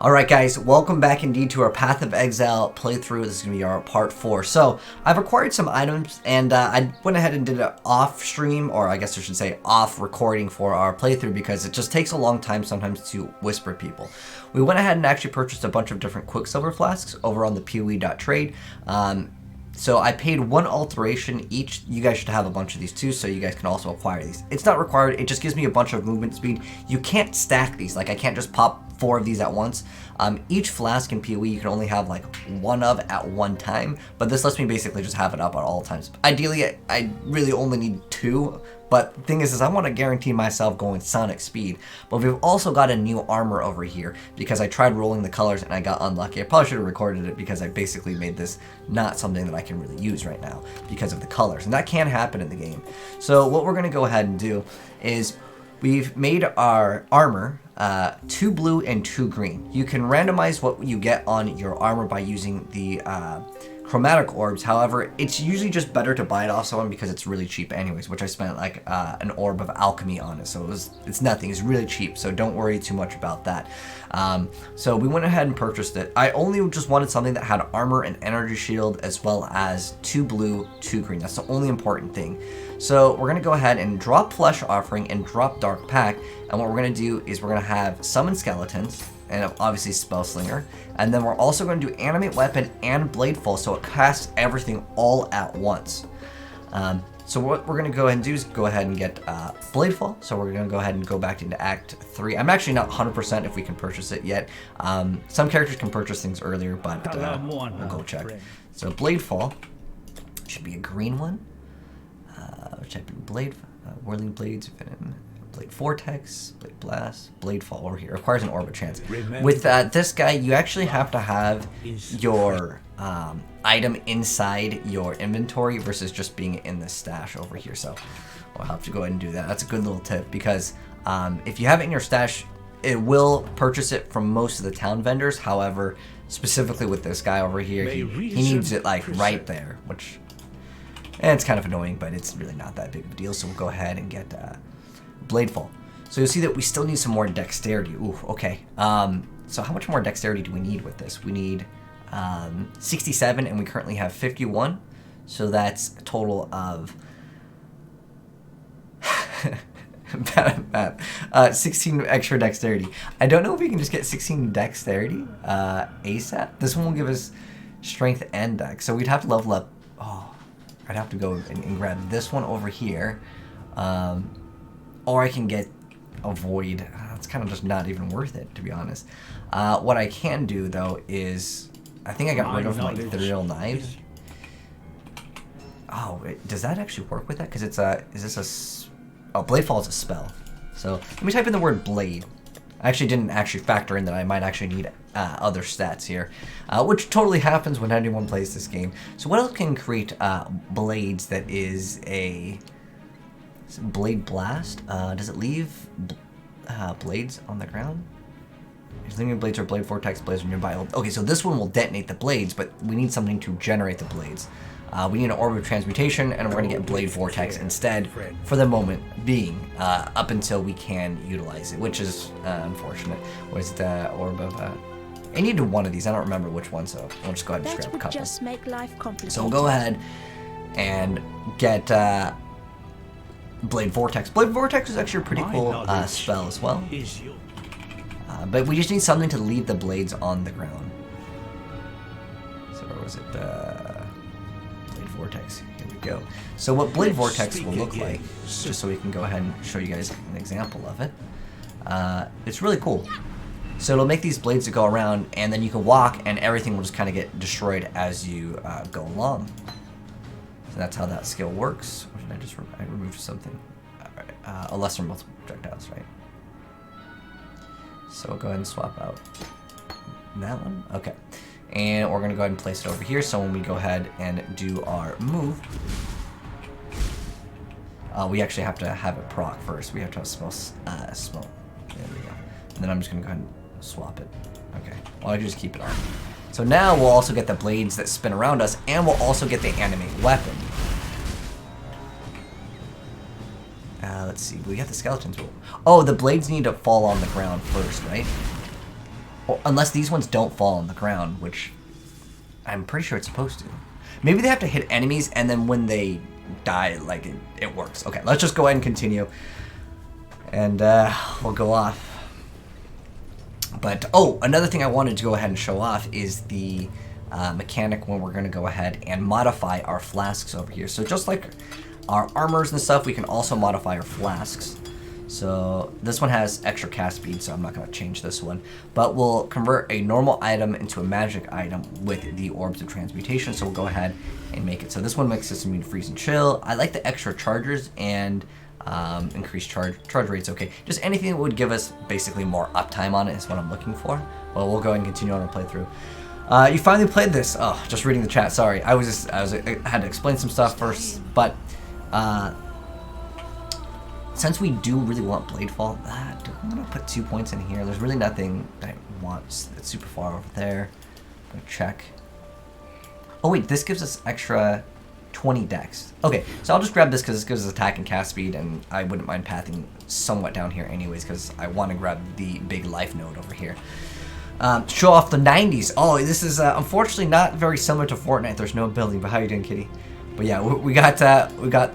Alright guys, welcome back indeed to our Path of Exile playthrough. This is going to be our part 4. So, I've acquired some items and I went ahead and did it off stream, or I guess I should say off recording for our playthrough because it just takes a long time sometimes to whisper people. We went ahead and actually purchased a bunch of different Quicksilver flasks over on the POE.trade. So I paid 1 alteration each. You guys should have a bunch of these too, so you guys can also acquire these. It's not required, it just gives me a bunch of movement speed. You can't stack these, like I can't just pop 4 of these at once. Each flask in PoE you can only have like 1 of at one time, but this lets me basically just have it up at all times. Ideally, I really only need 2, but the thing is I want to guarantee myself going sonic speed. But we've also got a new armor over here because I tried rolling the colors and I got unlucky. I probably should have recorded it because I basically made this not something that I can really use right now because of the colors, and that can happen in the game. So what we're going to go ahead and do is we've made our armor 2 blue and 2 green. You can randomize what you get on your armor by using the chromatic orbs. However, it's usually just better to buy it off someone because it's really cheap anyways, which I spent like an orb of alchemy on it, so it's nothing. It's really cheap, so don't worry too much about that. So we went ahead and purchased it. I only just wanted something that had armor and energy shield as well as 2 blue, 2 green. That's the only important thing. So we're going to go ahead and drop Flesh Offering and drop Dark Pact, and what we're going to do is we're going to have Summon Skeletons, and obviously Spellslinger, and then we're also going to do Animate Weapon and Bladefall, so it casts everything all at once. So what we're going to go ahead and do is go ahead and get Bladefall, so we're going to go ahead and go back into Act 3. I'm actually not 100% if we can purchase it yet. Some characters can purchase things earlier, but we'll go check. So Bladefall should be a green one. Check Blade, Whirling Blades, Blade Vortex, Blade Blast, Bladefall over here. Requires an Orbit Chance. With this guy, you actually have to have your item inside your inventory versus just being in the stash over here. So I'll have to go ahead and do that. That's a good little tip because if you have it in your stash, it will purchase it from most of the town vendors. However, specifically with this guy over here, he needs it like right there, which... And it's kind of annoying, but it's really not that big of a deal, so we'll go ahead and get Bladefall. So you'll see that we still need some more dexterity. Ooh, okay. So how much more dexterity do we need with this? We need 67, and we currently have 51. So that's a total of... 16 extra dexterity. I don't know if we can just get 16 dexterity ASAP. This one will give us strength and dex, so we'd have to level up... Oh. I'd have to go and grab this one over here, or I can get a void. It's kind of just not even worth it, to be honest. What I can do though is, I think I got rid of my ethereal knives. Oh, does that actually work with that? Because it's a, Bladefall is a spell. So let me type in the word blade. I actually didn't factor in that I might actually need other stats here, which totally happens when anyone plays this game. So what else can create blades that is a Blade Blast? Does it leave blades on the ground? Leaving blades or Blade Vortex blades are nearby. Okay, so this one will detonate the blades, but we need something to generate the blades. We need an Orb of Transmutation, and we're going to get Blade Vortex instead for the moment being, up until we can utilize it, which is unfortunate. What is the Orb of... I needed one of these. I don't remember which one, so we'll just go ahead and grab a couple. Just make life complicated. So we'll go ahead and get Blade Vortex. Blade Vortex is actually a pretty cool spell as well. But we just need something to leave the blades on the ground. So where was it? Blade Vortex. Here we go. So what Blade Vortex will look like, just so we can go ahead and show you guys an example of it. It's really cool. So it'll make these blades that go around, and then you can walk, and everything will just kind of get destroyed as you go along. So that's how that skill works. Or did I just I removed something? A lesser multiple projectiles, right? So we'll go ahead and swap out that one. Okay. And we're going to go ahead and place it over here, so when we go ahead and do our move, we actually have to have it proc first. We have to have smell. There we go. And then I'm just going to go ahead and swap it. Okay. Well, I just keep it on. So now we'll also get the blades that spin around us, and we'll also get the animate weapon. Let's see. We got the skeletons. Oh, the blades need to fall on the ground first, right? Or unless these ones don't fall on the ground, which I'm pretty sure it's supposed to. Maybe they have to hit enemies, and then when they die, like, it works. Okay, let's just go ahead and continue. And we'll go off. But, oh, another thing I wanted to go ahead and show off is the mechanic when we're going to go ahead and modify our flasks over here. So just like our armors and stuff, we can also modify our flasks. So this one has extra cast speed, so I'm not going to change this one. But we'll convert a normal item into a magic item with the orbs of transmutation. So we'll go ahead and make it. So this one makes this immune to freeze and chill. I like the extra chargers and increased charge rates. Okay, just anything that would give us basically more uptime on it is what I'm looking for. Well, we'll go ahead and continue on our playthrough. You finally played this. Oh, just reading the chat. Sorry, I had to explain some stuff first, but since we do really want Bladefall, I'm gonna put 2 points in here. There's really nothing that I want that's super far over there. I'm gonna check. Oh wait, this gives us extra 20 dex. Okay, so I'll just grab this because this gives us attack and cast speed, and I wouldn't mind pathing somewhat down here anyways because I want to grab the big life node over here. Show off the 90s. Oh, this is unfortunately not very similar to Fortnite. There's no building, but how you doing, kitty? But yeah, we got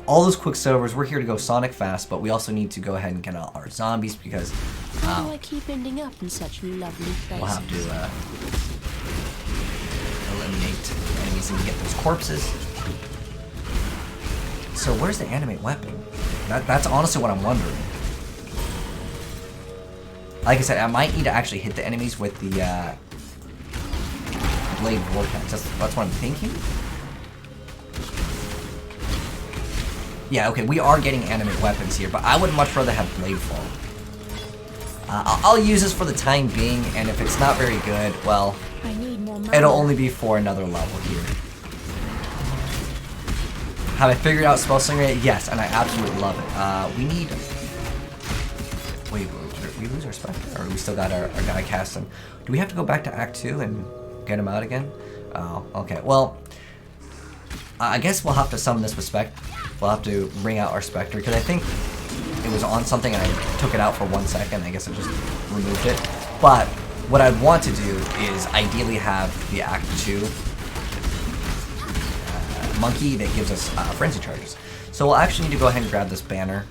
all those quicksilvers. We're here to go Sonic fast, but we also need to go ahead and get out our zombies because how do I keep ending up in such lovely places? We'll have to eliminate enemies and get those corpses. So where's the animate weapon? That's honestly what I'm wondering. Like I said, I might need to actually hit the enemies with the blade vortex. That's what I'm thinking. Yeah, okay, we are getting animate weapons here, but I would much rather have blade fall. I'll use this for the time being, and if it's not very good, well, I need more money. It'll only be for another level here. Have I figured out spell slinger? Yes, and I absolutely love it. We need... Wait, did we lose our Spectre? Or we still got our guy casting? Do we have to go back to Act 2 and get him out again? Oh, okay. Well, I guess we'll have to summon this with Spectre. We'll have to bring out our Spectre, because I think it was on something and I took it out for 1 second. I guess I just removed it. But what I'd want to do is ideally have the Act 2 monkey that gives us frenzy charges. So we'll actually need to go ahead and grab this banner.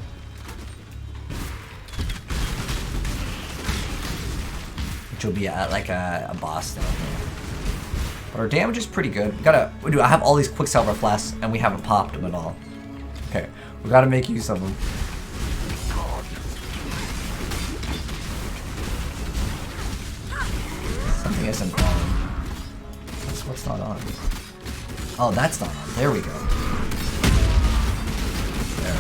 Which will be like a boss down here. But our damage is pretty good. I have all these Quicksilver flasks and we haven't popped them at all. Okay, we gotta make use of them. Something isn't on. That's what's not on. Oh, that's not on. There we go. There.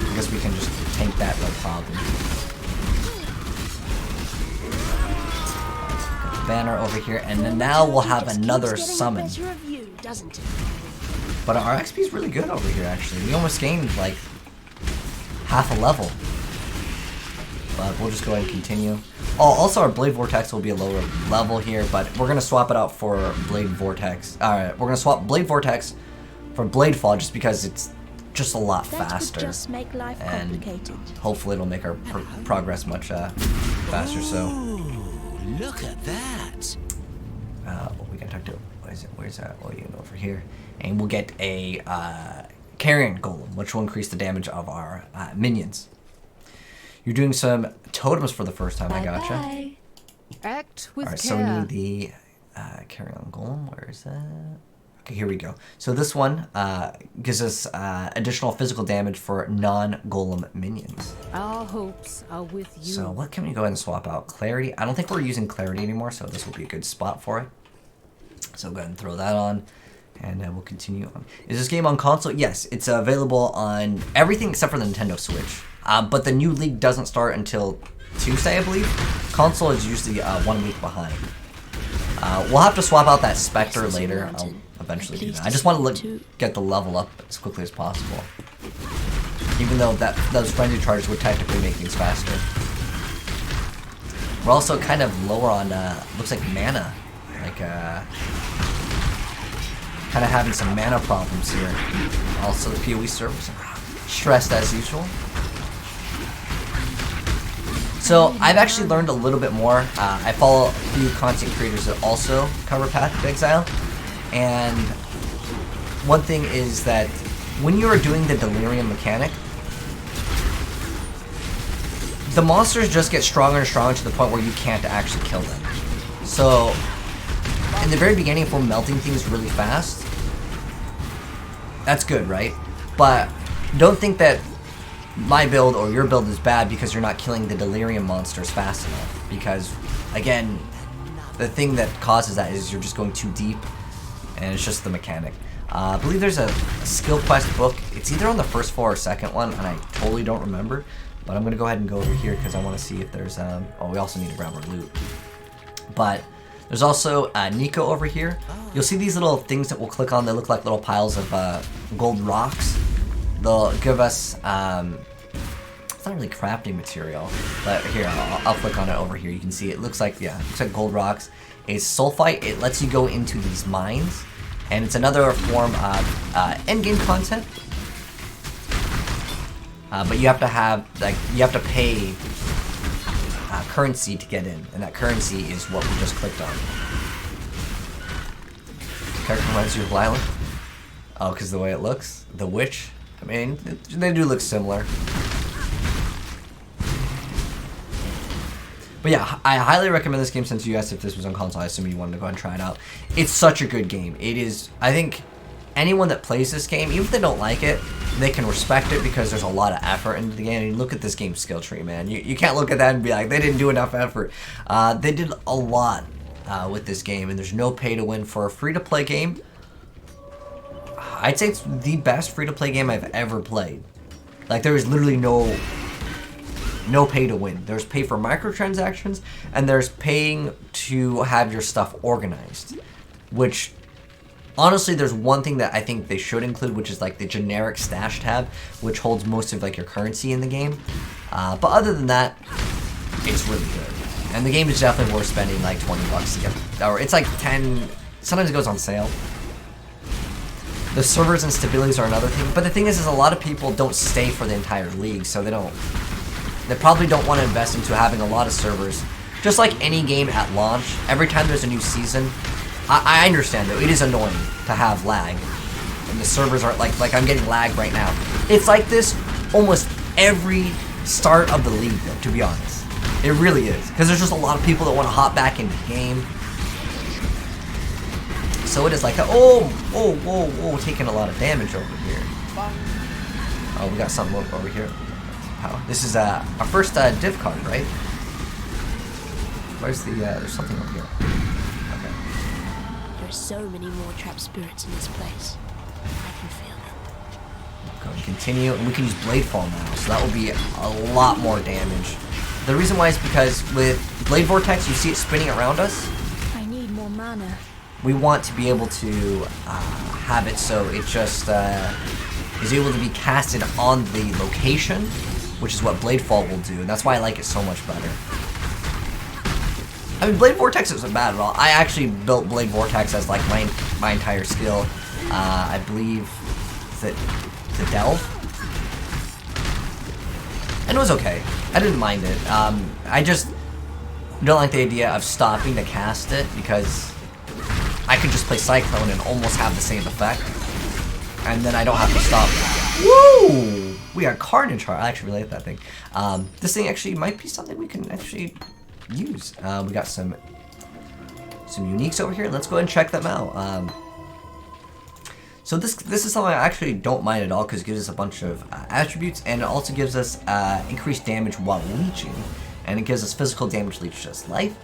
I guess we can just tank that, no problem. Got the banner over here, and then now we'll have another summon. But our XP is really good over here, actually. We almost gained, like, half a level. But we'll just go ahead and continue. Oh, also our Blade Vortex will be a lower level here, but we're going to swap it out for Blade Vortex. Alright, we're going to swap Blade Vortex for Blade Fall just because it's just a lot faster. Just make life complicated. Hopefully it'll make our progress much faster, so. Ooh, look at that. We can talk to, what is it? Where's that? Oh, you know, over here. And we'll get a Carrion Golem, which will increase the damage of our minions. You're doing some totems for the first time, I gotcha. Bye. Act with Alright, care. so we need the Carrion Golem. Where is that? Okay, here we go. So this one gives us additional physical damage for non-golem minions. Our hopes are with you. So what can we go ahead and swap out? Clarity. I don't think we're using Clarity anymore, so this will be a good spot for it. So go ahead and throw that on, and we'll continue on. Is this game on console? Yes, it's available on everything except for the Nintendo Switch. But the new league doesn't start until Tuesday, I believe. Console is usually 1 week behind. We'll have to swap out that Spectre later. I'll eventually do that. I just want to get the level up as quickly as possible. Even though those frenzy charges would technically make things faster. We're also kind of lower on, looks like mana. Like, kind of having some mana problems here. Also, the PoE servers are stressed as usual. So I've actually learned a little bit more. I follow a few content creators that also cover Path of Exile, and one thing is that when you are doing the Delirium mechanic, the monsters just get stronger and stronger to the point where you can't actually kill them. So in the very beginning, if we're melting things really fast, that's good, right? But don't think that my build or your build is bad because you're not killing the Delirium monsters fast enough. Because, again, the thing that causes that is you're just going too deep, and it's just the mechanic. I believe there's a skill quest book. It's either on the first floor or second one, and I totally don't remember. But I'm going to go ahead and go over here because I want to see if there's... oh, we also need to grab our loot. But there's also Nico over here. You'll see these little things that we'll click on. They look like little piles of gold rocks. They'll give us, it's not really crafting material, but here, I'll click on it over here. You can see it looks like, yeah, it looks like gold rocks. It's sulfite. It lets you go into these mines, and it's another form of endgame content. But you have to have, like, you have to pay currency to get in, and that currency is what we just clicked on. Character reminds you of Lila? Oh, because the way it looks? The witch? I mean, they do look similar. But yeah, I highly recommend this game since you asked if this was on console. I assume you wanted to go and try it out. It's such a good game. It is, I think, anyone that plays this game, even if they don't like it, they can respect it because there's a lot of effort into the game. I mean, look at this game's skill tree, man. You can't look at that and be like, they didn't do enough effort. They did a lot with this game, and there's no pay to win for a free-to-play game. I'd say it's the best free-to-play game I've ever played. Like, there is literally no pay to win. There's pay for microtransactions, and there's paying to have your stuff organized. Which, honestly, there's one thing that I think they should include, which is like the generic stash tab, which holds most of like your currency in the game. But other than that, it's really good. And the game is definitely worth spending like 20 bucks to get, or it's like 10, sometimes it goes on sale. The servers and stabilities are another thing, but the thing is a lot of people don't stay for the entire league, so they probably don't want to invest into having a lot of servers. Just like any game at launch, every time there's a new season, I understand though, it is annoying to have lag, and the servers are like I'm getting lag right now. It's like this almost every start of the league though, to be honest. It really is, because there's just a lot of people that want to hop back into the game. So it is like, whoa, taking a lot of damage over here. Oh, we got something over here. Oh, this is our first div card, right? Where's the, there's something over here. Okay. There are so many more trap spirits in this place. I can feel them. Go and continue, and we can use Blade Fall now, so that will be a lot more damage. The reason why is because with Blade Vortex, you see it spinning around us. I need more mana. We want to be able to have it so it just is able to be casted on the location, which is what Blade Fall will do, and that's why I like it so much better. I mean, Blade Vortex isn't bad at all. I actually built Blade Vortex as like my entire skill. I believe that the Delve, and it was okay. I didn't mind it. I just don't like the idea of stopping to cast it because I could just play Cyclone and almost have the same effect, and then I don't have to stop. Woo! We got Carnage Heart. I actually really like that thing. This thing actually might be something we can actually use. We got some uniques over here. Let's go ahead and check them out. So this is something I actually don't mind at all because it gives us a bunch of attributes, and it also gives us increased damage while leeching, and it gives us physical damage, leech just life,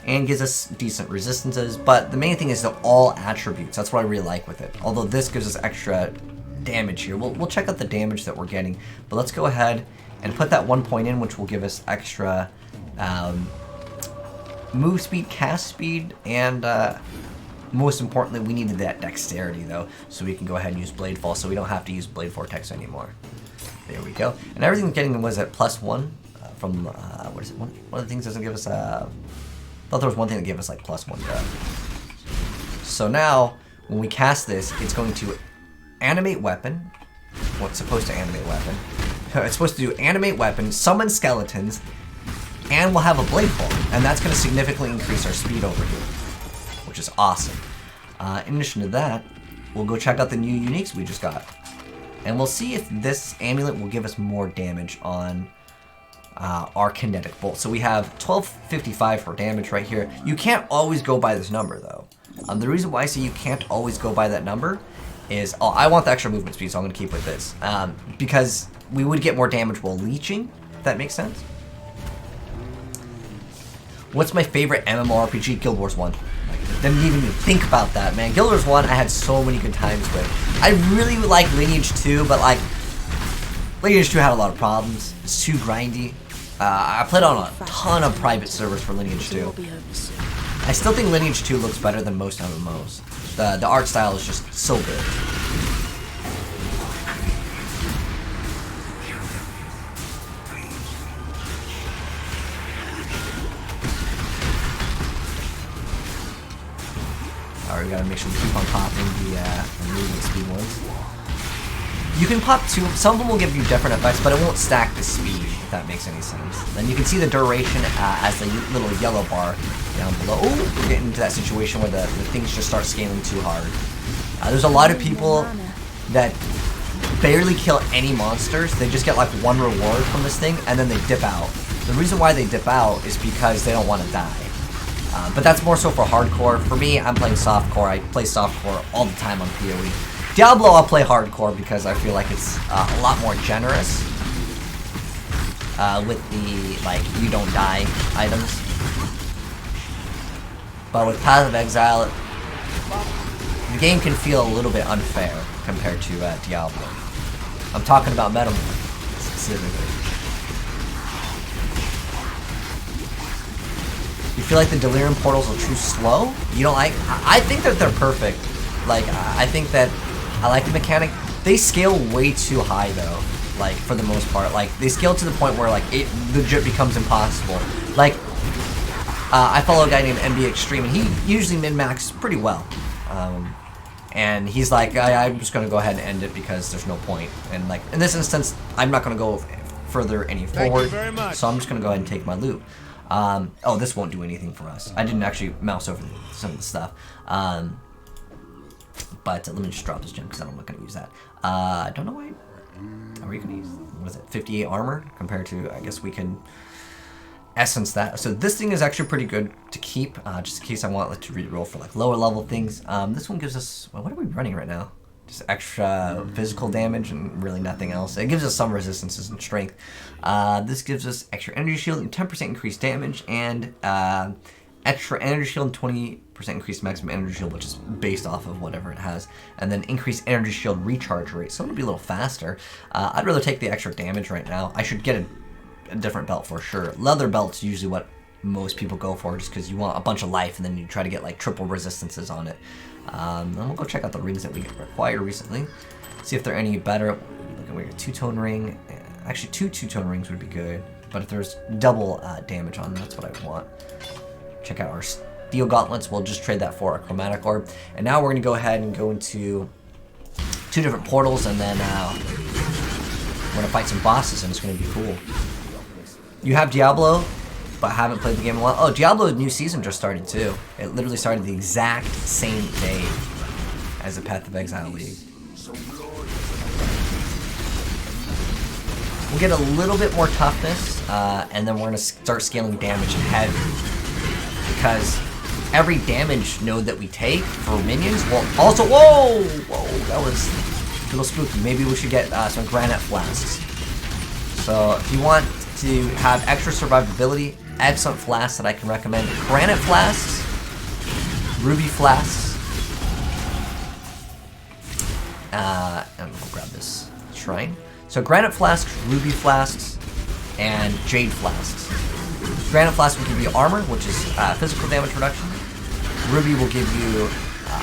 and gives us decent resistances. But the main thing is the all attributes. That's what I really like with it. Although this gives us extra damage here. We'll check out the damage that we're getting, but let's go ahead and put that 1 point in, which will give us extra move speed, cast speed, and most importantly, we needed that dexterity though, so we can go ahead and use Blade Fall, so we don't have to use Blade Vortex anymore. There we go. And everything getting was at +1 from what is it? One of the things doesn't give us I thought there was one thing that gave us like +1. So now when we cast this, it's going to animate weapon. What's supposed to animate weapon? It's supposed to do animate weapons, summon skeletons, and we'll have a blade pull. And that's going to significantly increase our speed over here, which is awesome. In addition to that, we'll go check out the new uniques we just got. And we'll see if this amulet will give us more damage on our kinetic bolt. So we have 1255 for damage right here. You can't always go by this number though. The reason why I say you can't always go by that number is, I want the extra movement speed, so I'm going to keep with this. Because we would get more damage while leeching, if that makes sense. What's my favorite MMORPG? Guild Wars 1. Didn't even think about that, man. Guild Wars 1 I had so many good times with. I really like Lineage 2, but like, Lineage 2 had a lot of problems. It's too grindy. I played on a ton of private servers for Lineage 2. I still think Lineage 2 looks better than most MMOs. The art style is just so good. Alright, we gotta make sure we keep on popping the movement speed ones. You can pop two. Some of them will give you different effects, but it won't stack the speed, if that makes any sense. Then you can see the duration as the little yellow bar down below. Oh, we're getting into that situation where the things just start scaling too hard. There's a lot of people that barely kill any monsters. They just get like one reward from this thing, and then they dip out. The reason why they dip out is because they don't want to die. But that's more so for hardcore. For me, I'm playing softcore. I play softcore all the time on PoE. Diablo, I'll play hardcore because I feel like it's a lot more generous with the, like, you don't die items. But with Path of Exile, the game can feel a little bit unfair compared to Diablo. I'm talking about Metal specifically. You feel like the Delirium portals are too slow? You don't like? I think that they're perfect. Like, I think that I like the mechanic. They scale way too high though. Like, for the most part. Like, they scale to the point where, like, it legit becomes impossible. Like, I follow a guy named MB Extreme, and he usually min-maxes pretty well. And he's like, I'm just gonna go ahead and end it because there's no point. And, like, in this instance, I'm not gonna go further any forward. So I'm just gonna go ahead and take my loot. Oh, this won't do anything for us. I didn't actually mouse over some of the stuff. But let me just drop this gem because I'm not going to use that. I don't know why. Are we going to use, what is it, 58 armor compared to, I guess we can essence that. So this thing is actually pretty good to keep, just in case I want to reroll for like lower level things. This one gives us, well, what are we running right now? Just extra physical damage and really nothing else. It gives us some resistances and strength. This gives us extra energy shield and 10% increased damage, and extra energy shield and 20% increased maximum energy shield, which is based off of whatever it has. And then increased energy shield recharge rate, so it'll be a little faster. I'd rather take the extra damage right now. I should get a different belt for sure. Leather belt's usually what most people go for, just because you want a bunch of life and then you try to get like triple resistances on it. Then we'll go check out the rings that we acquired recently. See if they're any better. Look at where your two-tone ring. Actually, two two-tone rings would be good. But if there's double damage on them, that's what I want. Check out our steel gauntlets. We'll just trade that for a chromatic orb. And now we're going to go ahead and go into 2 different portals, and then we're going to fight some bosses, and it's going to be cool. You have Diablo, but haven't played the game in a while. Oh, Diablo's new season just started too. It literally started the exact same day as the Path of Exile League. We'll get a little bit more toughness, and then we're going to start scaling damage and heavy. Because every damage node that we take for minions will also... Whoa! Whoa, that was a little spooky. Maybe we should get some granite flasks. So if you want to have extra survivability, excellent flasks that I can recommend. Granite flasks, ruby flasks, and we'll grab this shrine. So granite flasks, ruby flasks, and jade flasks. Granite flask will give you armor, which is physical damage reduction. Ruby will give you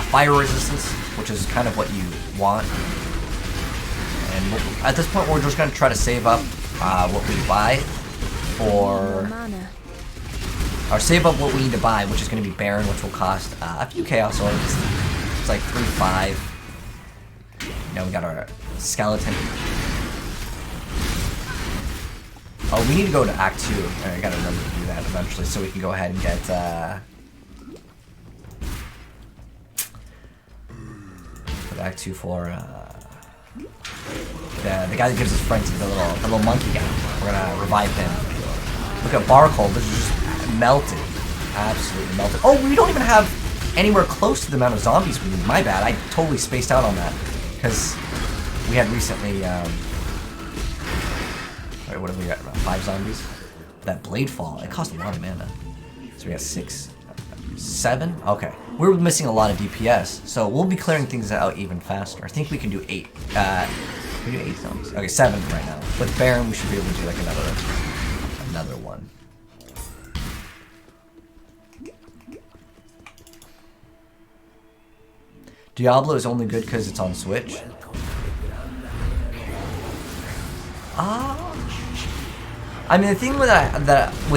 fire resistance, which is kind of what you want. And at this point, we're just going to try to save up what we buy for... Or save up what we need to buy, which is going to be Baron, which will cost a few Chaos Orbs. It's like 3-5. Now we got our skeleton. Oh, we need to go to Act 2. I gotta remember to do that eventually so we can go ahead and get, Act 2 for, the guy that gives us friends, the little monkey guy. We're gonna revive him. Look at Barcole, this is just melted. Absolutely melted. Oh, we don't even have anywhere close to the amount of zombies we need. My bad, I totally spaced out on that. Because we had recently, wait, what have we got, about 5 zombies? That blade fall, it cost a lot of mana. So we got 6, 7? Okay. We're missing a lot of DPS, so we'll be clearing things out even faster. I think we can do 8. We do 8 zombies. Okay, 7 right now. With Baron, we should be able to do like another one. Diablo is only good because it's on Switch. I mean, the thing with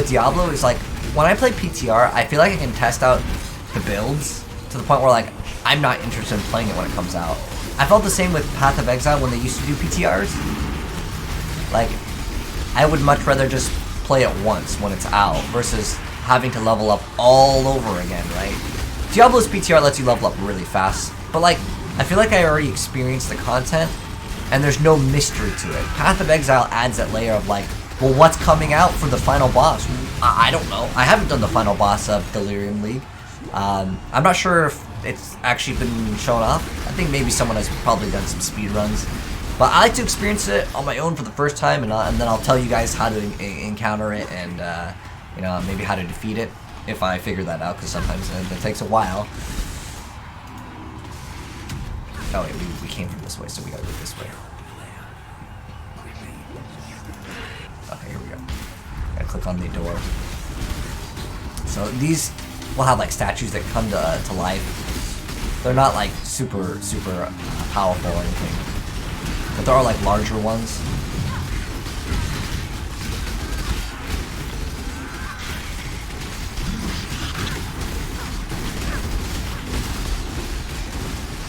Diablo is like, when I play PTR, I feel like I can test out the builds to the point where like I'm not interested in playing it when it comes out. I felt the same with Path of Exile when they used to do PTRs. Like, I would much rather just play it once when it's out versus having to level up all over again, right? Diablo's PTR lets you level up really fast, but like, I feel like I already experienced the content and there's no mystery to it. Path of Exile adds that layer of like, well, what's coming out for the final boss? I don't know. I haven't done the final boss of Delirium League. I'm not sure if it's actually been shown off. I think maybe someone has probably done some speed runs. But I like to experience it on my own for the first time, and then I'll tell you guys how to encounter it and, you know, maybe how to defeat it if I figure that out, because sometimes it takes a while. Oh wait, we came from this way, so we gotta go this way. Okay, here we go. Gotta click on the door. So these will have like statues that come to life. They're not like super powerful or anything, but there are like larger ones.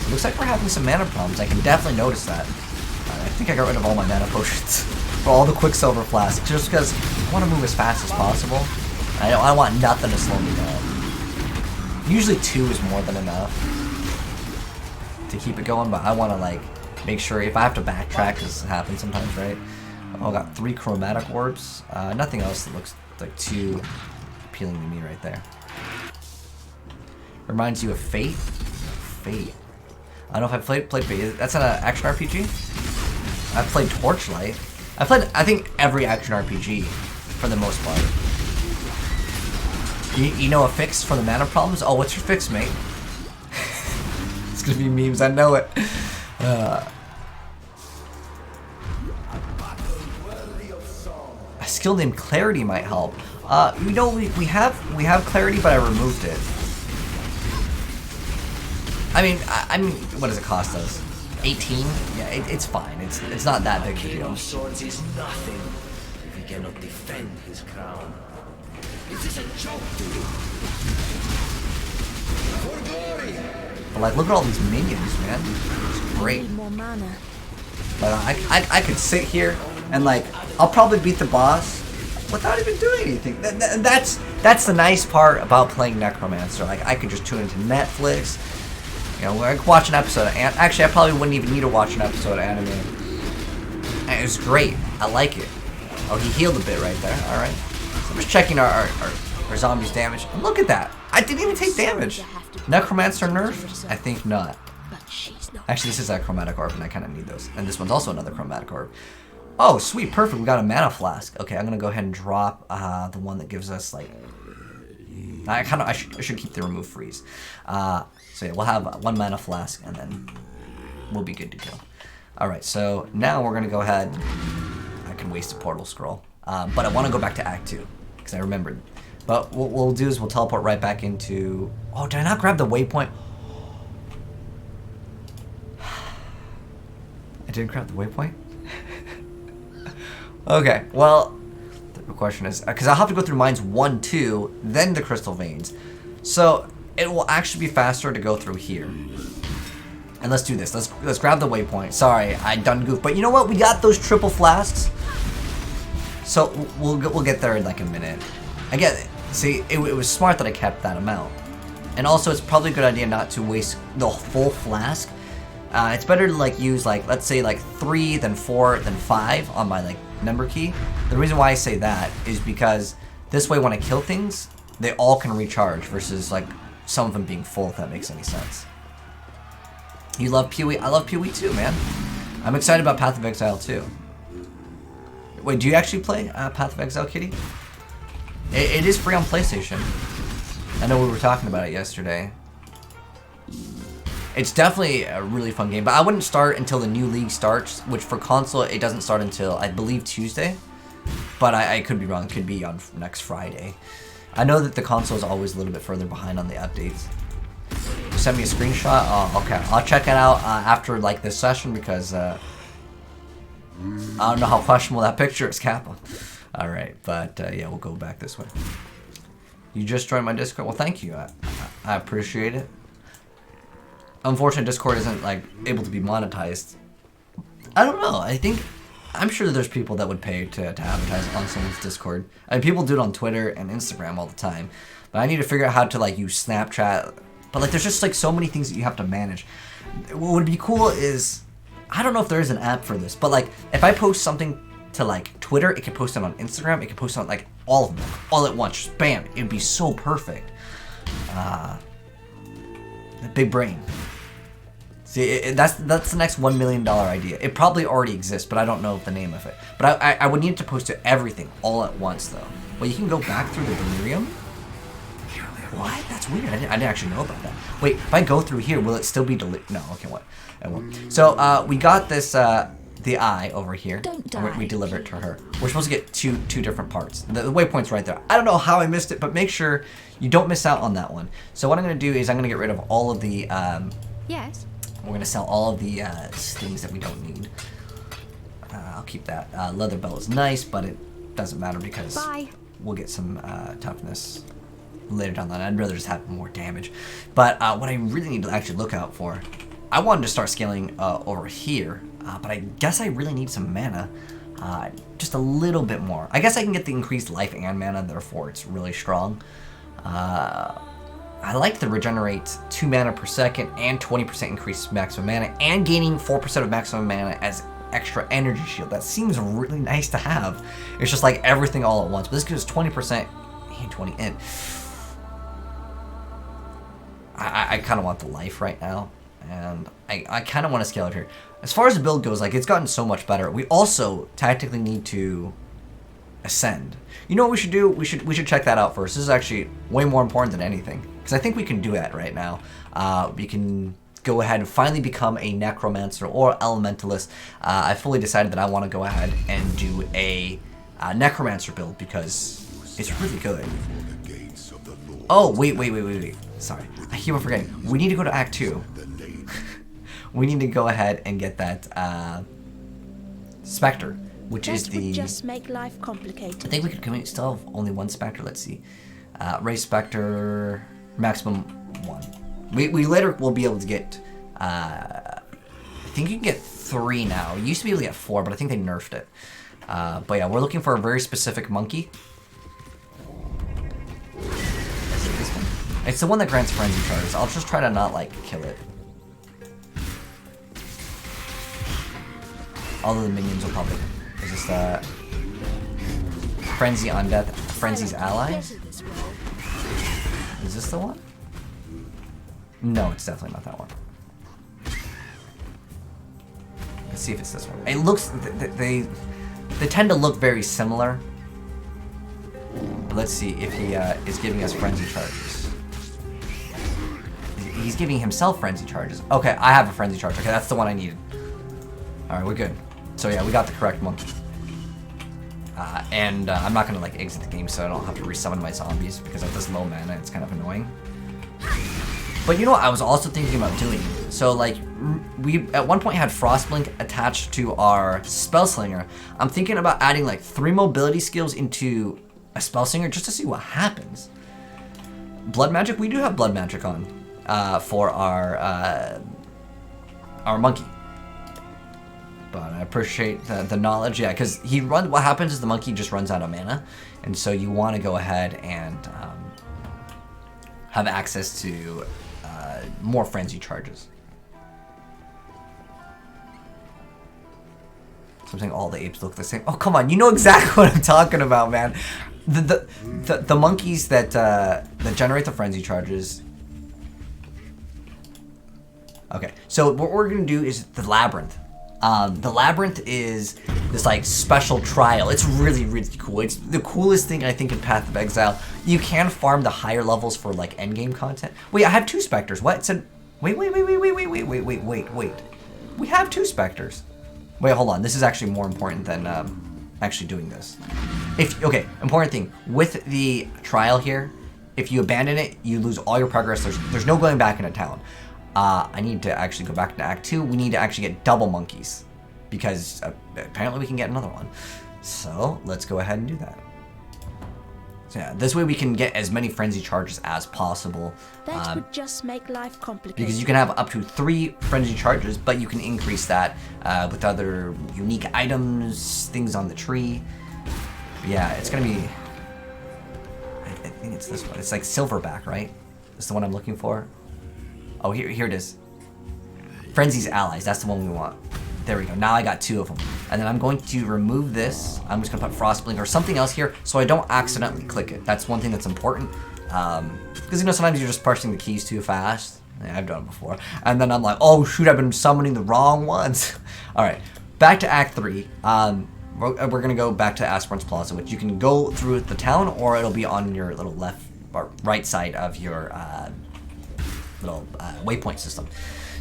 It looks like we're having some mana problems. I can definitely notice that. I think I got rid of all my mana potions for all the Quicksilver flasks, just because I want to move as fast as possible. I want nothing to slow me down. Usually 2 is more than enough to keep it going, but I want to like make sure if I have to backtrack, because it happens sometimes, right? Oh, I got 3 chromatic orbs. Nothing else that looks like too appealing to me right there. Reminds you of Fate? Fate. I don't know if I've played Fate. That's an action RPG? I've played Torchlight. I've played, I think, every action RPG for the most part. You know a fix for the mana problems? Oh, what's your fix, mate? It's gonna be memes, I know it. A skill named Clarity might help. You know, we have Clarity, but I removed it. I mean, what does it cost us? 18? Yeah, it's fine. It's not that big of a deal. Swords is nothing if he cannot defend his crown. Is this a joke to you? For glory! But like, look at all these minions, man. It's great. More mana. But I could sit here and like, I'll probably beat the boss without even doing anything. That's the nice part about playing Necromancer. Like, I could just tune into Netflix. You know, I could watch an episode of actually, I probably wouldn't even need to watch an episode of anime. And it was great. I like it. Oh, he healed a bit right there. Alright. So I'm just checking our zombies' damage. And look at that. I didn't even take damage. Necromancer nerf? I think not. Actually, this is a chromatic orb, and I kind of need those. And this one's also another chromatic orb. Oh, sweet. Perfect. We got a mana flask. Okay, I'm going to go ahead and drop the one that gives us, like... I should keep the remove freeze. So yeah, we'll have 1 mana flask, and then we'll be good to go. Alright, so now we're going to go ahead. I can waste a portal scroll. But I want to go back to Act 2, because I remembered. But what we'll do is we'll teleport right back into... Oh, did I not grab the waypoint? I didn't grab the waypoint? Okay, well, the question is... Because I'll have to go through mines 1, 2, then the crystal veins. So... it will actually be faster to go through here. And let's do this. Let's grab the waypoint. Sorry, I done goof. But you know what? We got those triple flasks. So we'll get there in like a minute. Again, see, it was smart that I kept that amount. And also, it's probably a good idea not to waste the full flask. It's better to like use like, let's say like 3, then 4, then 5 on my like member key. The reason why I say that is because this way when I kill things, they all can recharge versus like some of them being full, if that makes any sense. You love PoE? I love PoE too, man. I'm excited about Path of Exile too. Wait, do you actually play Path of Exile, Kitty? It is free on PlayStation. I know we were talking about it yesterday. It's definitely a really fun game, but I wouldn't start until the new league starts, which for console, it doesn't start until, I believe, Tuesday. But I could be wrong. It could be on next Friday. I know that the console is always a little bit further behind on the updates. Send me a screenshot. Oh, okay. I'll check it out after like this session because I don't know how questionable that picture is, Kappa. All right, but yeah, we'll go back this way. You just joined my Discord. Well, thank you. I appreciate it. Unfortunately, Discord isn't like able to be monetized. I don't know. I'm sure there's people that would pay to advertise on someone's Discord. I mean, people do it on Twitter and Instagram all the time. But I need to figure out how to like use Snapchat. But like, there's just like so many things that you have to manage. What would be cool is, I don't know if there is an app for this, but like if I post something to like Twitter, it can post it on Instagram, it can post it on like all of them, all at once, just bam, it'd be so perfect. The big brain. See, that's the next $1 million idea. It probably already exists, but I don't know the name of it. But I would need to post to everything all at once though. Well, you can go back through the Delirium? What? That's weird. I didn't actually know about that. Wait, if I go through here, will it still be Delirium? No, okay, what? It won't. So, we got this, the eye over here. Don't die. We deliver it to her. We're supposed to get two different parts. The waypoint's right there. I don't know how I missed it, but make sure you don't miss out on that one. So what I'm going to do is I'm going to get rid of all of the, Yes. we're going to sell all of the things that we don't need. I'll keep that. Leather belt is nice, but it doesn't matter because Bye. we'll get some toughness later down the line. I'd rather just have more damage. But what I really need to actually look out for, I wanted to start scaling over here, but I guess I really need some mana. Just a little bit more. I guess I can get the increased life and mana, therefore it's really strong. I like the regenerate 2 mana per second and 20% increased maximum mana and gaining 4% of maximum mana as extra energy shield. That seems really nice to have. It's just like everything all at once. But this gives 20% and 20 in. I kind of want the life right now. And I kind of want to scale it here. As far as the build goes, like it's gotten so much better. We also tactically need to ascend. You know what we should do? We should check that out first. This is actually way more important than anything. Because I think we can do that right now. We can go ahead and finally become a necromancer or elementalist. I fully decided that I want to go ahead and do a necromancer build because it's really good. Oh, wait. Sorry. I keep on forgetting. We need to go to Act 2. We need to go ahead and get that Spectre, which is the... Would just make life complicated. I think we could still have only one Spectre. Let's see. Race Spectre, maximum 1. We later will be able to get... I think you can get 3 now. You used to be able to get 4, but I think they nerfed it. But yeah, we're looking for a very specific monkey. Is it this one? It's the one that grants frenzy charges. I'll just try to not, like, kill it. All of the minions will probably... Is this the... Frenzy on Death, Frenzy's ally? Is this the one? No, it's definitely not that one. Let's see if it's this one. It looks... They tend to look very similar. But let's see if he is giving us frenzy charges. He's giving himself frenzy charges. Okay, I have a frenzy charge. Okay, that's the one I needed. Alright, we're good. So yeah, we got the correct monkey. And I'm not gonna like exit the game so I don't have to resummon my zombies because at this low mana it's kind of annoying. But you know what I was also thinking about doing? So like, we at one point had Frostblink attached to our Spellslinger. I'm thinking about adding like 3 mobility skills into a Spellslinger just to see what happens. Blood Magic, we do have Blood Magic on for our monkey. But I appreciate the knowledge. Yeah, because what happens is the monkey just runs out of mana. And so you want to go ahead and have access to more frenzy charges. So I'm saying all the apes look the same. Oh, come on. You know exactly what I'm talking about, man. The monkeys that generate the frenzy charges. Okay, so what we're going to do is the Labyrinth. The Labyrinth is this like special trial. It's really, really cool. It's the coolest thing I think in Path of Exile. You can farm the higher levels for like endgame content. Wait, I have 2 specters. What? It said, wait. We have 2 specters. Wait, hold on. This is actually more important than actually doing this. Important thing. With the trial here, if you abandon it, you lose all your progress. There's no going back into town. I need to actually go back to Act 2. We need to actually get double monkeys. Because apparently we can get another one. So, let's go ahead and do that. So yeah, this way we can get as many frenzy charges as possible. That would just make life complicated. Because you can have up to 3 frenzy charges, but you can increase that with other unique items, things on the tree. But yeah, it's gonna be... I think it's this one. It's like Silverback, right? That's the one I'm looking for. Oh, here it is. Frenzy's allies. That's the one we want. There we go. Now I got 2 of them. And then I'm going to remove this. I'm just going to put Frostblink or something else here so I don't accidentally click it. That's one thing that's important. Because, you know, sometimes you're just pressing the keys too fast. Yeah, I've done it before. And then I'm like, oh, shoot, I've been summoning the wrong ones. All right. Back to Act 3. We're going to go back to Aspirant's Plaza, which you can go through the town or it'll be on your little left or right side of your little waypoint system.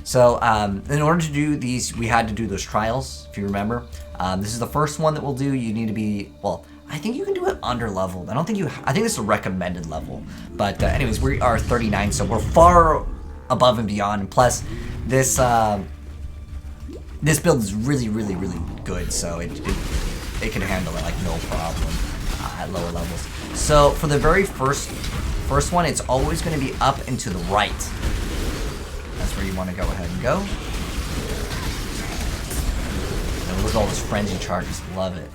So, in order to do these, we had to do those trials, if you remember. This is the first one that we'll do. You need to be, well, I think you can do it under leveled. I think this is a recommended level. But anyways, we are 39, so we're far above and beyond. And plus, this build is really, really, really good. So it can handle it like no problem at lower levels. So for the very first one, it's always going to be up and to the right. That's where you want to go ahead and go. And look at all those frenzy charges. Love it.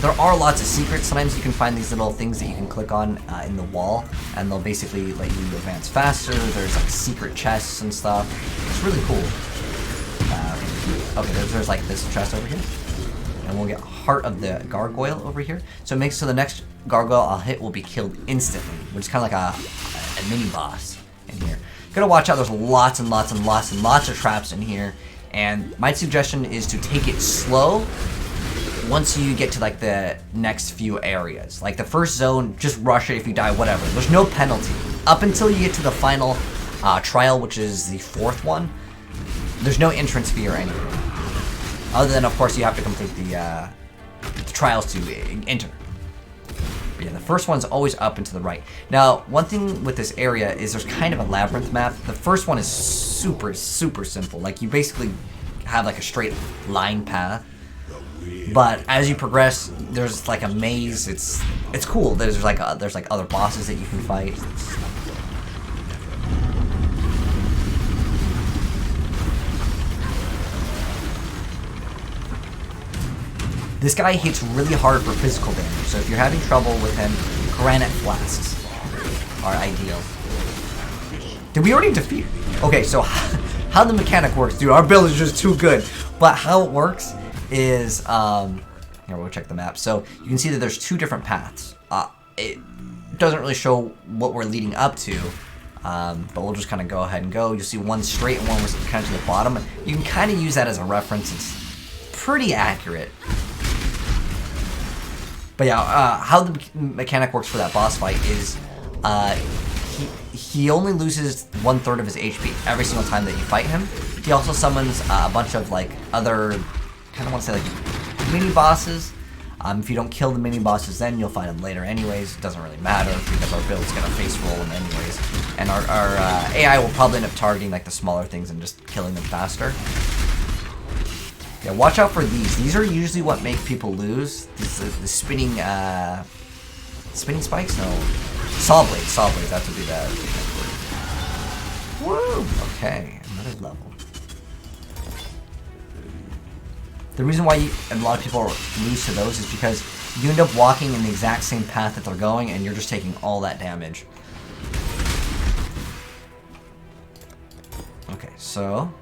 There are lots of secrets. Sometimes you can find these little things that you can click on in the wall, and they'll basically let you advance faster. There's like secret chests and stuff. It's really cool. Okay, there's like this chest over here. And we'll get Heart of the Gargoyle over here. So it makes so the next Gargoyle I'll hit will be killed instantly, which is kind of like a mini boss in here. Gotta watch out, there's lots and lots and lots and lots of traps in here. And my suggestion is to take it slow once you get to like the next few areas. Like the first zone, just rush it. If you die, whatever. There's no penalty. Up until you get to the final trial, which is the 4th one, there's no entrance fee or anything. Other than, of course, you have to complete the trials to enter. But yeah, the first one's always up and to the right. Now, one thing with this area is there's kind of a labyrinth map. The first one is super, super simple. Like, you basically have like a straight line path. But as you progress, there's like a maze. It's cool. There's like other bosses that you can fight. This guy hits really hard for physical damage, so if you're having trouble with him, granite flasks are ideal. Did we already defeat? Okay, so how the mechanic works, dude, our build is just too good. But how it works is, here, we'll check the map. So you can see that there's 2 different paths. It doesn't really show what we're leading up to, but we'll just kind of go ahead and go. You'll see one straight and one was kind of to the bottom. You can kind of use that as a reference. It's pretty accurate. But yeah, how the mechanic works for that boss fight is he only loses 1/3 of his HP every single time that you fight him. He also summons a bunch of like other, kind of want to say like mini bosses. If you don't kill the mini bosses, then you'll fight them later anyways. It doesn't really matter because our build's gonna face roll them anyways, and our AI will probably end up targeting like the smaller things and just killing them faster. Yeah, watch out for these. These are usually what make people lose. The spinning, spinning spikes? No. Saw blades. Saw blades. That would be bad. Woo! Okay, another level. The reason why a lot of people lose to those is because you end up walking in the exact same path that they're going, and you're just taking all that damage. Okay, so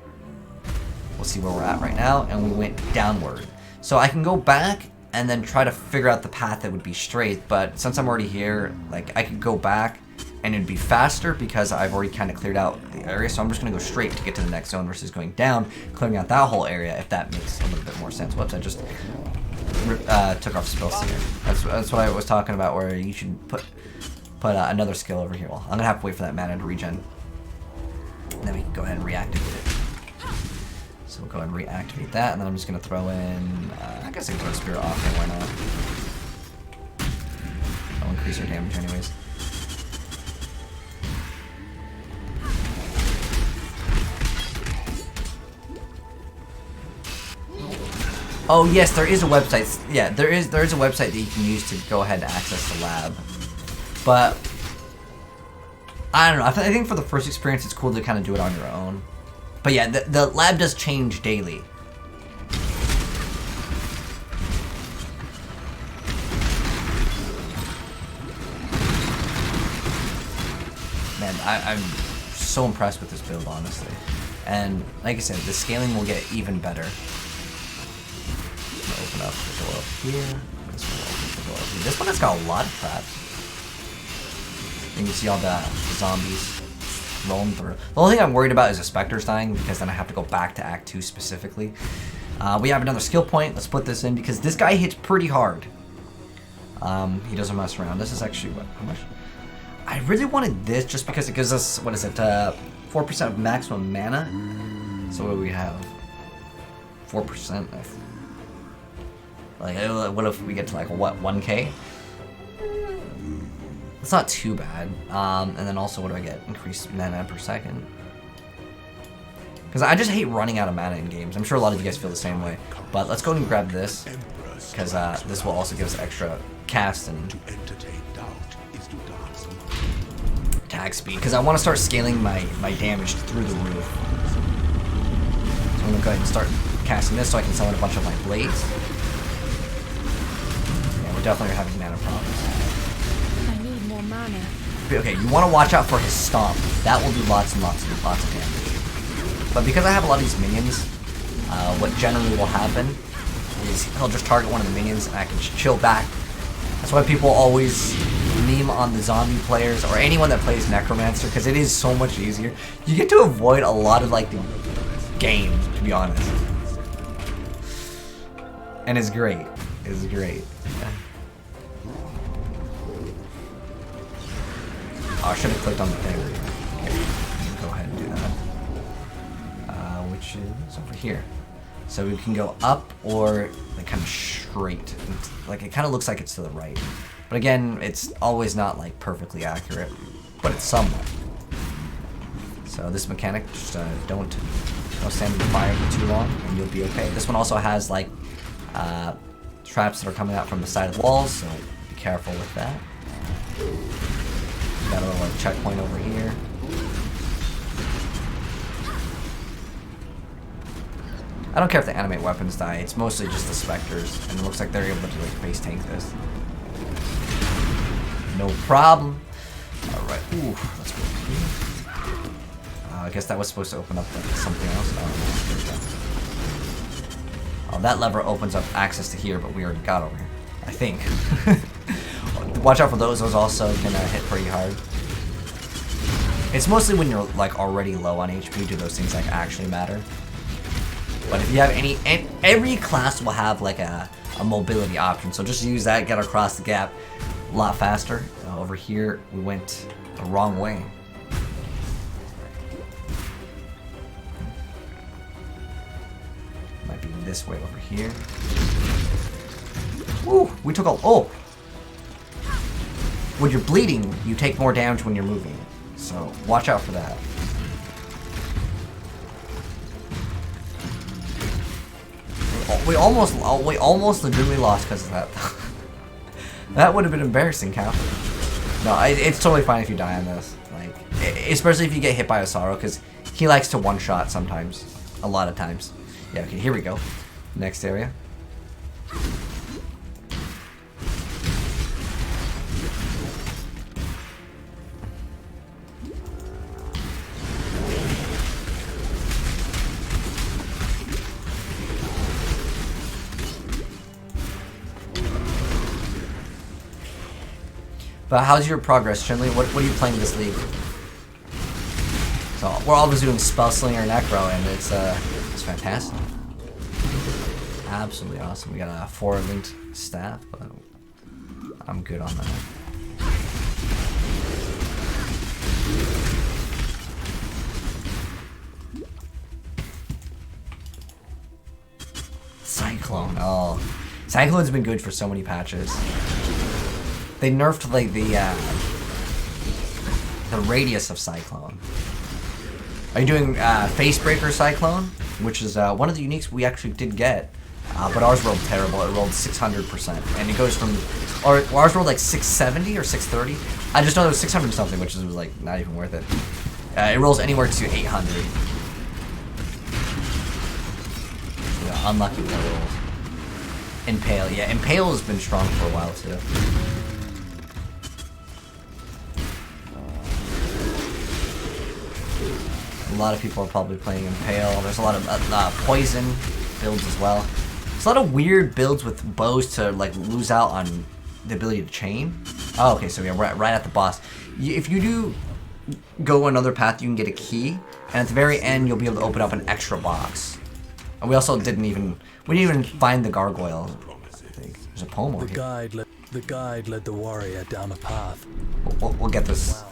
we'll see where we're at right now, and we went downward. So I can go back and then try to figure out the path that would be straight, but since I'm already here, like, I could go back and it'd be faster because I've already kind of cleared out the area, so I'm just going to go straight to get to the next zone versus going down, clearing out that whole area, if that makes a little bit more sense. Whoops, I just took off spell seeker. That's what I was talking about, where you should put another skill over here. Well, I'm going to have to wait for that mana to regen. And then we can go ahead and reactivate it. So we'll go ahead and reactivate that, and then I'm just going to throw in, I guess I can throw Spirit off here, why not? I'll increase our damage anyways. Oh yes, there is a website. Yeah, there is a website that you can use to go ahead and access the lab. But I don't know. I think for the first experience, it's cool to kind of do it on your own. But yeah, the lab does change daily. Man, I'm so impressed with this build, honestly. And like I said, the scaling will get even better. Open up the door up here. This one will open the door up here. This one has got a lot of traps. You can see all the zombies rolling through. The only thing I'm worried about is the Spectres dying, because then I have to go back to Act 2 specifically. We have another skill point. Let's put this in because this guy hits pretty hard. He doesn't mess around. This is actually what? How much? I really wanted this just because it gives us, what is it, 4% of maximum mana. So what do we have? 4%. Like, what if we get to like, what, 1k? It's not too bad. And then also, what do I get? Increased mana per second. Because I just hate running out of mana in games. I'm sure a lot of you guys feel the same way. But let's go ahead and grab this, because this will also give us extra cast and attack speed. Because I want to start scaling my damage through the roof. So I'm going to go ahead and start casting this so I can summon a bunch of my blades. Yeah, we're definitely having mana problems. I need more mana. Okay, you want to watch out for his stomp. That will do lots and lots of damage. But because I have a lot of these minions, what generally will happen is he'll just target one of the minions and I can chill back. That's why people always meme on the zombie players or anyone that plays Necromancer, because it is so much easier. You get to avoid a lot of like the game, to be honest. And it's great. It's great. Oh, I should have clicked on the thing. Okay, go ahead and do that. Which is over here. So we can go up or like kind of straight. Like it kind of looks like it's to the right. But again, it's always not like perfectly accurate, but it's somewhat. So this mechanic, just don't stand in the fire for too long and you'll be okay. This one also has like traps that are coming out from the side of the walls, so be careful with that. Got a little like checkpoint over here. I don't care if the animate weapons die, it's mostly just the Spectres, and it looks like they're able to like base tank this. No problem. Alright, ooh, let's go here. I guess that was supposed to open up something else. Oh, that lever opens up access to here, but we already got over here. I think. Watch out for those also gonna hit pretty hard. It's mostly when you're like already low on HP do those things like actually matter. But if you have every class will have like a mobility option, so just use that, get across the gap a lot faster. Over here, we went the wrong way. Might be this way over here. Woo! We took a, oh! When you're bleeding, you take more damage when you're moving. So, watch out for that. We almost legitimately lost because of that. That would have been embarrassing, Cal. No, it's totally fine if you die on this. Like, especially if you get hit by a Sorrow, because he likes to one-shot sometimes. A lot of times. Yeah, okay, here we go. Next area. But how's your progress, Chinley? What are you playing this league? So we're always doing Spell Slinger Necro, and it's fantastic. Absolutely awesome. We got a 4 linked staff, but I'm good on that. Cyclone. Oh, Cyclone's been good for so many patches. They nerfed like the radius of Cyclone. Are you doing Facebreaker Cyclone, which is one of the uniques we actually did get, but ours rolled terrible. It rolled 600%, and it goes from, or ours rolled like 670 or 630. I just know it was 600 something, which is like not even worth it. It rolls anywhere to 800. Yeah, unlucky with that rolls. Impale, yeah, Impale has been strong for a while too. A lot of people are probably playing Impale. There's a lot of poison builds as well. There's a lot of weird builds with bows to like lose out on the ability to chain. Oh, okay, so yeah, right at the boss. If you do go another path, you can get a key, and at the very end, you'll be able to open up an extra box. And we also didn't even find the Gargoyle. I think there's a poem over here. The guide led the warrior down a path. We'll get this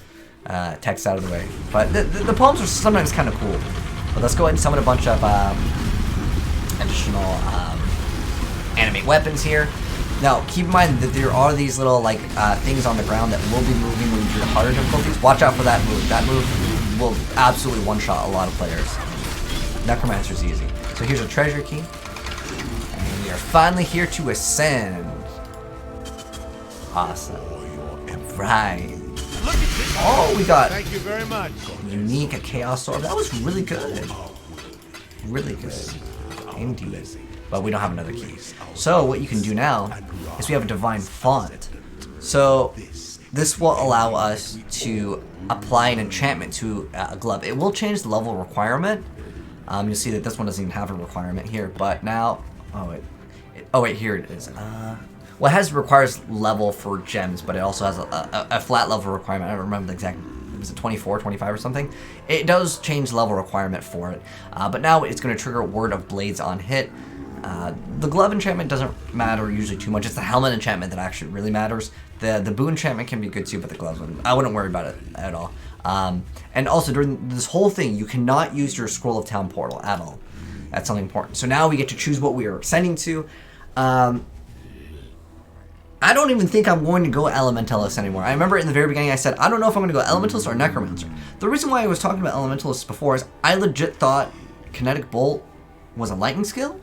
text out of the way. But the poems are sometimes kind of cool. But let's go ahead and summon a bunch of additional animate weapons here. Now, keep in mind that there are these little like things on the ground that will be moving when you do the harder difficulties. Watch out for that move. That move will absolutely one-shot a lot of players. Necromancer's easy. So here's a treasure key. And we are finally here to ascend. Awesome. Right. Oh, we got Thank you very much. unique, a chaos sword. That was really good. Really good. Indeed. But we don't have another key. So what you can do now is we have a divine font. So this will allow us to apply an enchantment to a glove. It will change the level requirement. You'll see that this one doesn't even have a requirement here, but now, oh wait, here it is. Well, it requires level for gems, but it also has a flat level requirement. I don't remember the exact, was it 24, 25 or something? It does change level requirement for it, but now it's going to trigger Word of Blades on hit. The glove enchantment doesn't matter usually too much. It's the helmet enchantment that actually really matters. The boon enchantment can be good too, but the gloves one, I wouldn't worry about it at all. And also during this whole thing, you cannot use your Scroll of Town portal at all. That's something important. So now we get to choose what we are ascending to. I don't even think I'm going to go Elementalist anymore. I remember in the very beginning I said, I don't know if I'm going to go Elementalist or Necromancer. The reason why I was talking about Elementalist before is I legit thought Kinetic Bolt was a lightning skill.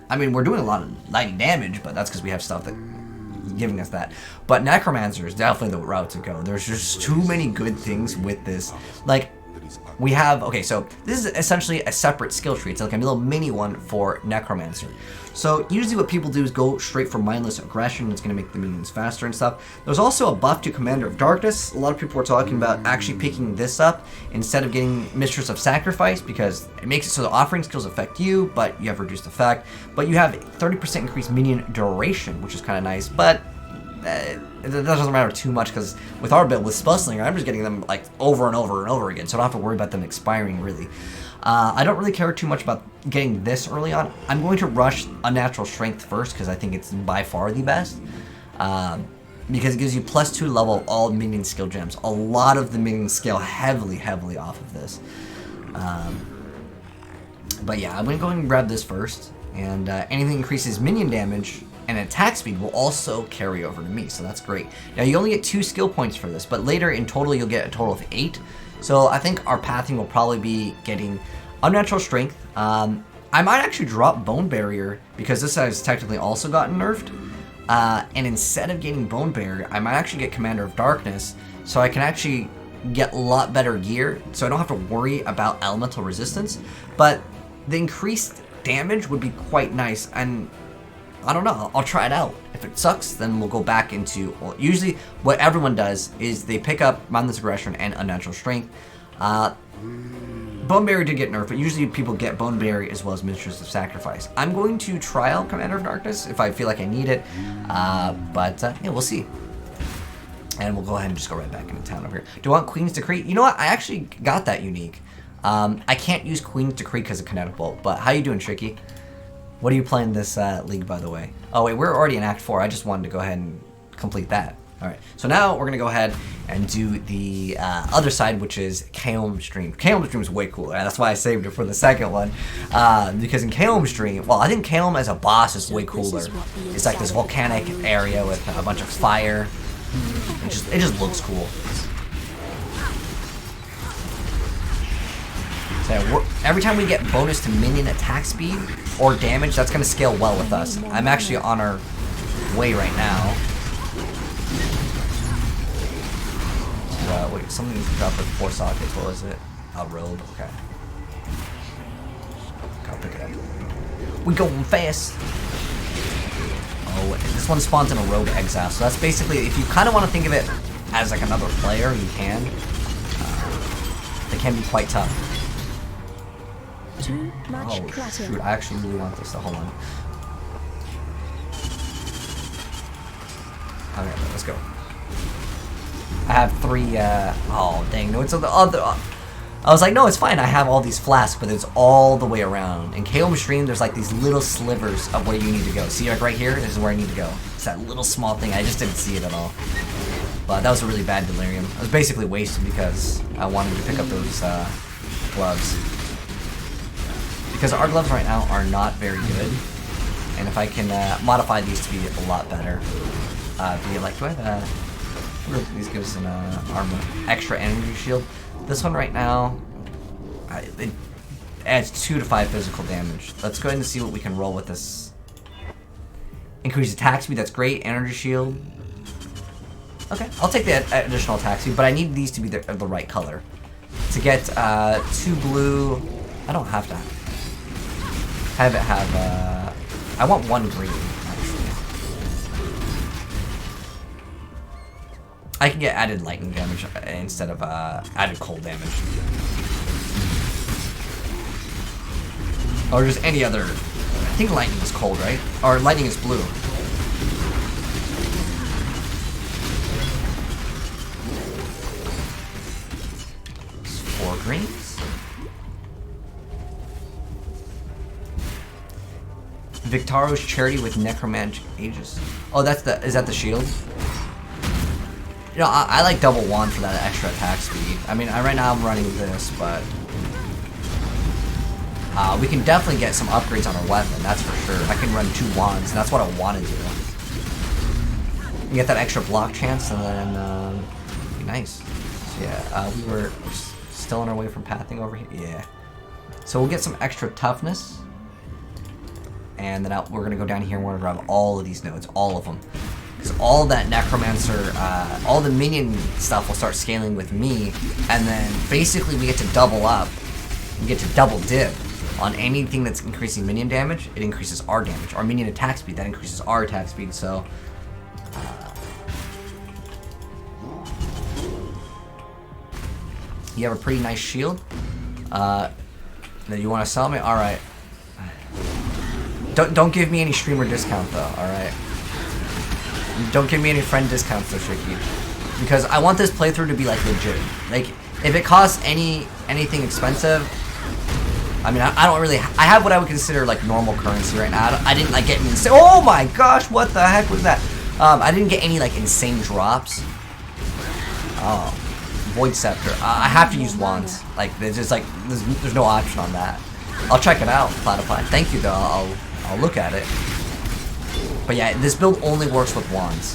I mean, we're doing a lot of lightning damage, but that's because we have stuff that giving us that. But Necromancer is definitely the route to go. There's just too many good things with this. Like, we have, okay, so this is essentially a separate skill tree. It's like a little mini one for Necromancer. So usually what people do is go straight for mindless aggression. It's going to make the minions faster and stuff. There's also a buff to Commander of Darkness. A lot of people are talking about actually picking this up instead of getting Mistress of Sacrifice, because it makes it so the offering skills affect you, but you have reduced effect. But you have 30% increased minion duration, which is kind of nice, but that doesn't matter too much, because with our build, with Spellslinger, I'm just getting them like over and over and over again, so I don't have to worry about them expiring really. I don't really care too much about getting this early on. I'm going to rush Unnatural Strength first, because I think it's by far the best. Because it gives you +2 level of all minion skill gems. A lot of the minions scale heavily off of this. But yeah, I'm going to go ahead and grab this first. And anything increases minion damage and attack speed will also carry over to me, so that's great. Now you only get 2 skill points for this, but later in total you'll get a total of 8. So I think our pathing will probably be getting Unnatural Strength. I might actually drop Bone Barrier, because this has technically also gotten nerfed. And instead of getting Bone Barrier, I might actually get Commander of Darkness, so I can actually get a lot better gear, so I don't have to worry about elemental resistance. But the increased damage would be quite nice, and I don't know, I'll try it out. If it sucks, then we'll go back into, well, usually what everyone does is they pick up Mindless Aggression and Unnatural Strength. Bone Berry did get nerfed, but usually people get Bone Berry as well as Mistress of Sacrifice. I'm going to try out Commander of Darkness if I feel like I need it, but yeah, we'll see. And we'll go ahead and just go right back into town over here. Do I want Queen's Decree? You know what? I actually got that unique. I can't use Queen's Decree because of Kinetic Bolt, but how you doing, Tricky? What are you playing this league, by the way? Oh, wait, we're already in Act 4. I just wanted to go ahead and complete that. All right, so now we're going to go ahead and do the other side, which is Kaom Stream. Kaom Stream is way cooler, and that's why I saved it for the second one. Because in Kaom Stream, well, I think Kaom as a boss is way cooler. It's like this volcanic area with a bunch of fire. It just looks cool. So every time we get bonus to minion attack speed or damage, that's going to scale well with us. I'm actually on our way right now. Wait, something dropped like 4 sockets. What was it? A robe. Okay. Gotta pick it up. We going fast. Oh, this one spawns in a rogue exile. So that's basically, if you kind of want to think of it as like another player, you can. They can be quite tough. Too much clutter. Shoot, I actually really want this. So hold on. Okay, let's go. I have 3, oh dang, no, it's on the other, I was like, no, it's fine, I have all these flasks, but it's all the way around. In Kaom Stream, there's like these little slivers of where you need to go. See, like right here, this is where I need to go. It's that little small thing, I just didn't see it at all. But that was a really bad Delirium. I was basically wasted because I wanted to pick up those, gloves. Because our gloves right now are not very good. And if I can, modify these to be a lot better, be like, do I have, these gives us an armor, extra energy shield. This one right now, it adds 2 to 5 physical damage. Let's go ahead and see what we can roll with this. Increase attack speed, that's great. Energy shield. Okay, I'll take the additional attack speed, but I need these to be the right color. To get 2 blue, I don't have to have it have, I want 1 green. I can get added lightning damage instead of added cold damage. Or just any other. I think lightning is cold, right? Or lightning is blue. It's 4 greens. Victaro's Charity with Necromantic Aegis. Oh, that's the. Is that the shield? You know, I like double wand for that extra attack speed. I mean, right now I'm running this, but we can definitely get some upgrades on our weapon, that's for sure. I can run 2 wands, and that's what I want to do. You get that extra block chance, and then be nice. So yeah, we were still on our way from pathing over here. Yeah. So we'll get some extra toughness, and then we're gonna go down here and we're gonna grab all of these nodes, all of them. Because all that Necromancer, all the minion stuff will start scaling with me, and then basically we get to double up. We get to double dip on anything that's increasing minion damage. It increases our damage. Our minion attack speed, that increases our attack speed, so... you have a pretty nice shield. That you want to sell me? Alright. Don't give me any streamer discount though, alright? Don't give me any friend discounts though, Tricky. Because I want this playthrough to be like legit. Like, if it costs anything expensive, I mean, I don't really, I have what I would consider like normal currency right now. I didn't like get any, oh my gosh, what the heck was that? I didn't get any like insane drops. Oh, Void Scepter. I have to use wands. Like, there's just like, there's no option on that. I'll check it out, Platypod. Thank you though, I'll look at it. But yeah, this build only works with wands.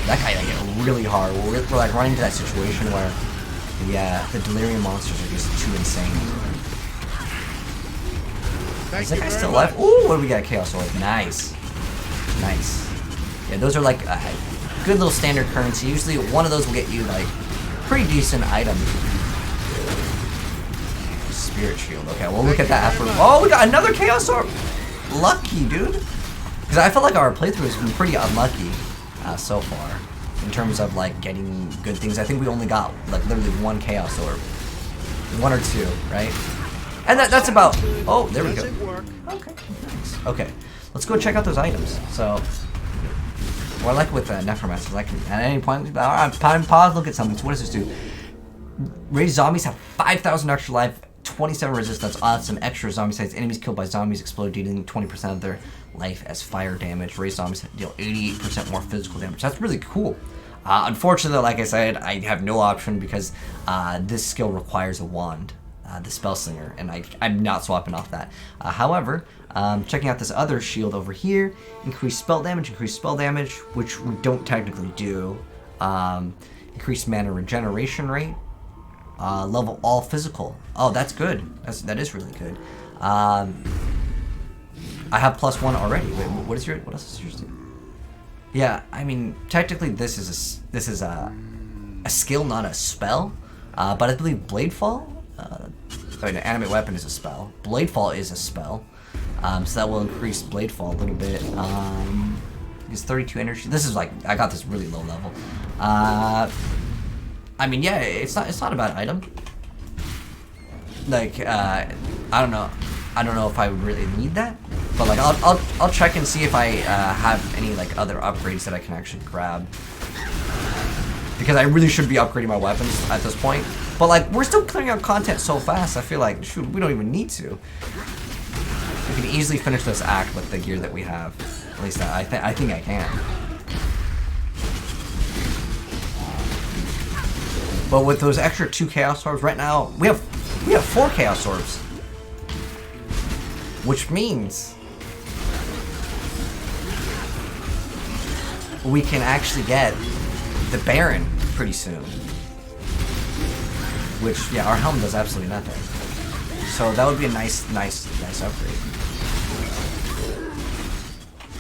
That guy like hit really hard. We're like running into that situation where the Delirium monsters are just too insane. Is that guy still alive? Ooh, what do we got? Chaos Orb. Nice. Nice. Yeah, those are like good little standard currency. Usually one of those will get you like pretty decent item. Spirit Shield. Okay, we'll look at that after. Oh, we got another Chaos Orb! Lucky, dude. Because I feel like our playthrough has been pretty unlucky so far. In terms of, like, getting good things. I think we only got, like, literally one Chaos Orb. One or two, right? And that's about... Oh, there we go. Okay, nice. Okay, let's go check out those items. So, what I like with Necromancers, like, at any point, pause, look at something. So what does this do? Raised zombies have 5,000 extra life, 27 resistance, some extra zombie size. Enemies killed by zombies explode, dealing 20% of their life as fire damage. Raised zombies deal 88% more physical damage. That's really cool. Unfortunately, like I said, I have no option because this skill requires a wand, the Spell Slinger, and I'm not swapping off that. However, checking out this other shield over here, increased spell damage, which we don't technically do. Increased mana regeneration rate. Level all physical. Oh, that's good. That is really good. I have +1 already. Wait, what else does yours do? Yeah, I mean, technically this is a skill, not a spell. But I believe Bladefall, an animate weapon is a spell. Bladefall is a spell. So that will increase Bladefall a little bit. It's 32 energy. This is like, I got this really low level. I mean, yeah, it's not a bad item. Like, I don't know if I would really need that, but like I'll check and see if I have any like other upgrades that I can actually grab, because I really should be upgrading my weapons at this point. But like, we're still clearing out content so fast. I feel like, shoot, we don't even need to. We can easily finish this act with the gear that we have. At least I think I can. But with those extra 2 Chaos Orbs, right now, we have 4 Chaos Orbs. Which means we can actually get the Baron pretty soon. Which, yeah, our helm does absolutely nothing. So that would be a nice upgrade.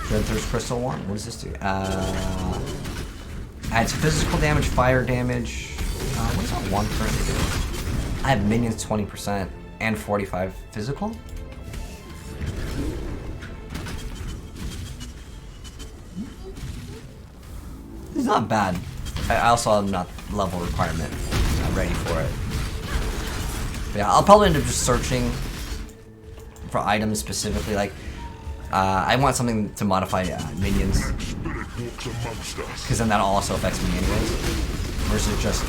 Dreadthirst Crystal 1, what does this do? Adds physical damage, fire damage. What does that one currently do? I have minions 20% and 45 physical. It's not bad. I also have not level requirement. I'm ready for it. But yeah, I'll probably end up just searching for items specifically. Like, I want something to modify minions, because then that also affects me anyways. Versus just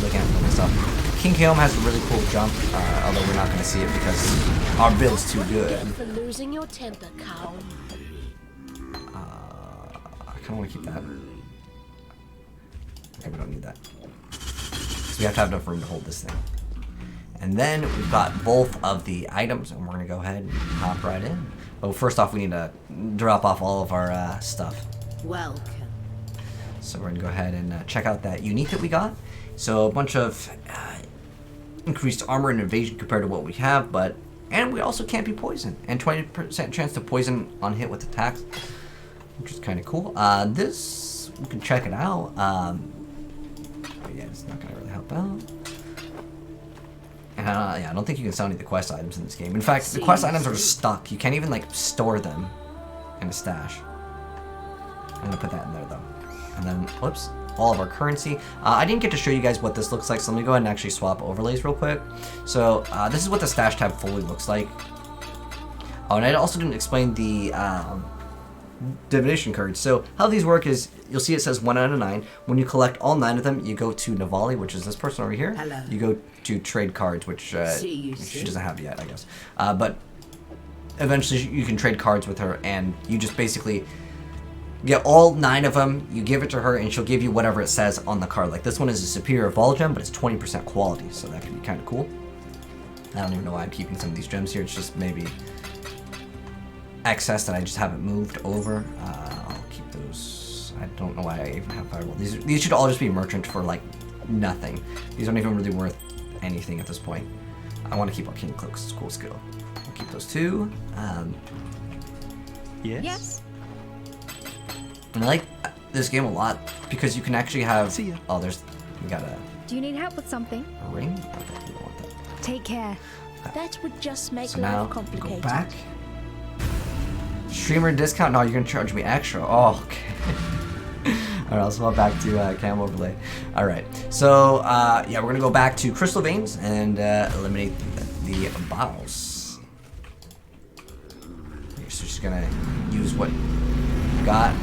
looking at the stuff. King Keom has a really cool jump, although we're not going to see it because our build's too good. For losing your temper, cow. I kind of want to keep that. Okay, we don't need that. So we have to have enough room to hold this thing. And then we've got both of the items, and we're going to go ahead and hop right in. But first off, we need to drop off all of our stuff. Welcome. So we're going to go ahead and check out that unique that we got. So a bunch of increased armor and evasion compared to what we have, and we also can't be poisoned. And 20% chance to poison on hit with attacks, which is kind of cool. This, we can check it out. But yeah, it's not going to really help out. And yeah, I don't think you can sell any of the quest items in this game. In fact, the quest items are stuck. You can't even like store them in a stash. I'm going to put that in there though. And then, whoops, all of our currency. I didn't get to show you guys what this looks like, so let me go ahead and actually swap overlays real quick. So this is what the stash tab fully looks like. Oh, and I also didn't explain the divination cards. So how these work is, you'll see it says 1 out of 9. When you collect all 9 of them, you go to Navali, which is this person over here. Hello. You go to trade cards, which she doesn't have yet, I guess. But eventually you can trade cards with her, and you just basically get all 9 of them, you give it to her, and she'll give you whatever it says on the card. Like this one is a superior Vol gem, but it's 20% quality, so that can be kind of cool. I don't even know why I'm keeping some of these gems here. It's just maybe excess that I just haven't moved over. I'll keep those. I don't know why I even have Firewall. These should all just be merchant for like nothing. These aren't even really worth anything at this point. I want to keep Arcane Cloak, it's a cool skill. I'll keep those 2. Yes. And I like this game a lot because you can actually have. See ya. Oh, we got a Do you need help with something? ring. Okay, we don't want that. Take care. That would just make So now, life complicated. go back. Streamer discount? No, you're gonna charge me extra. Oh, okay. Alright, I'll swap back to cam overlay. Alright, so yeah, we're gonna go back to Crystal Veins and eliminate the boss. So just gonna use what we got,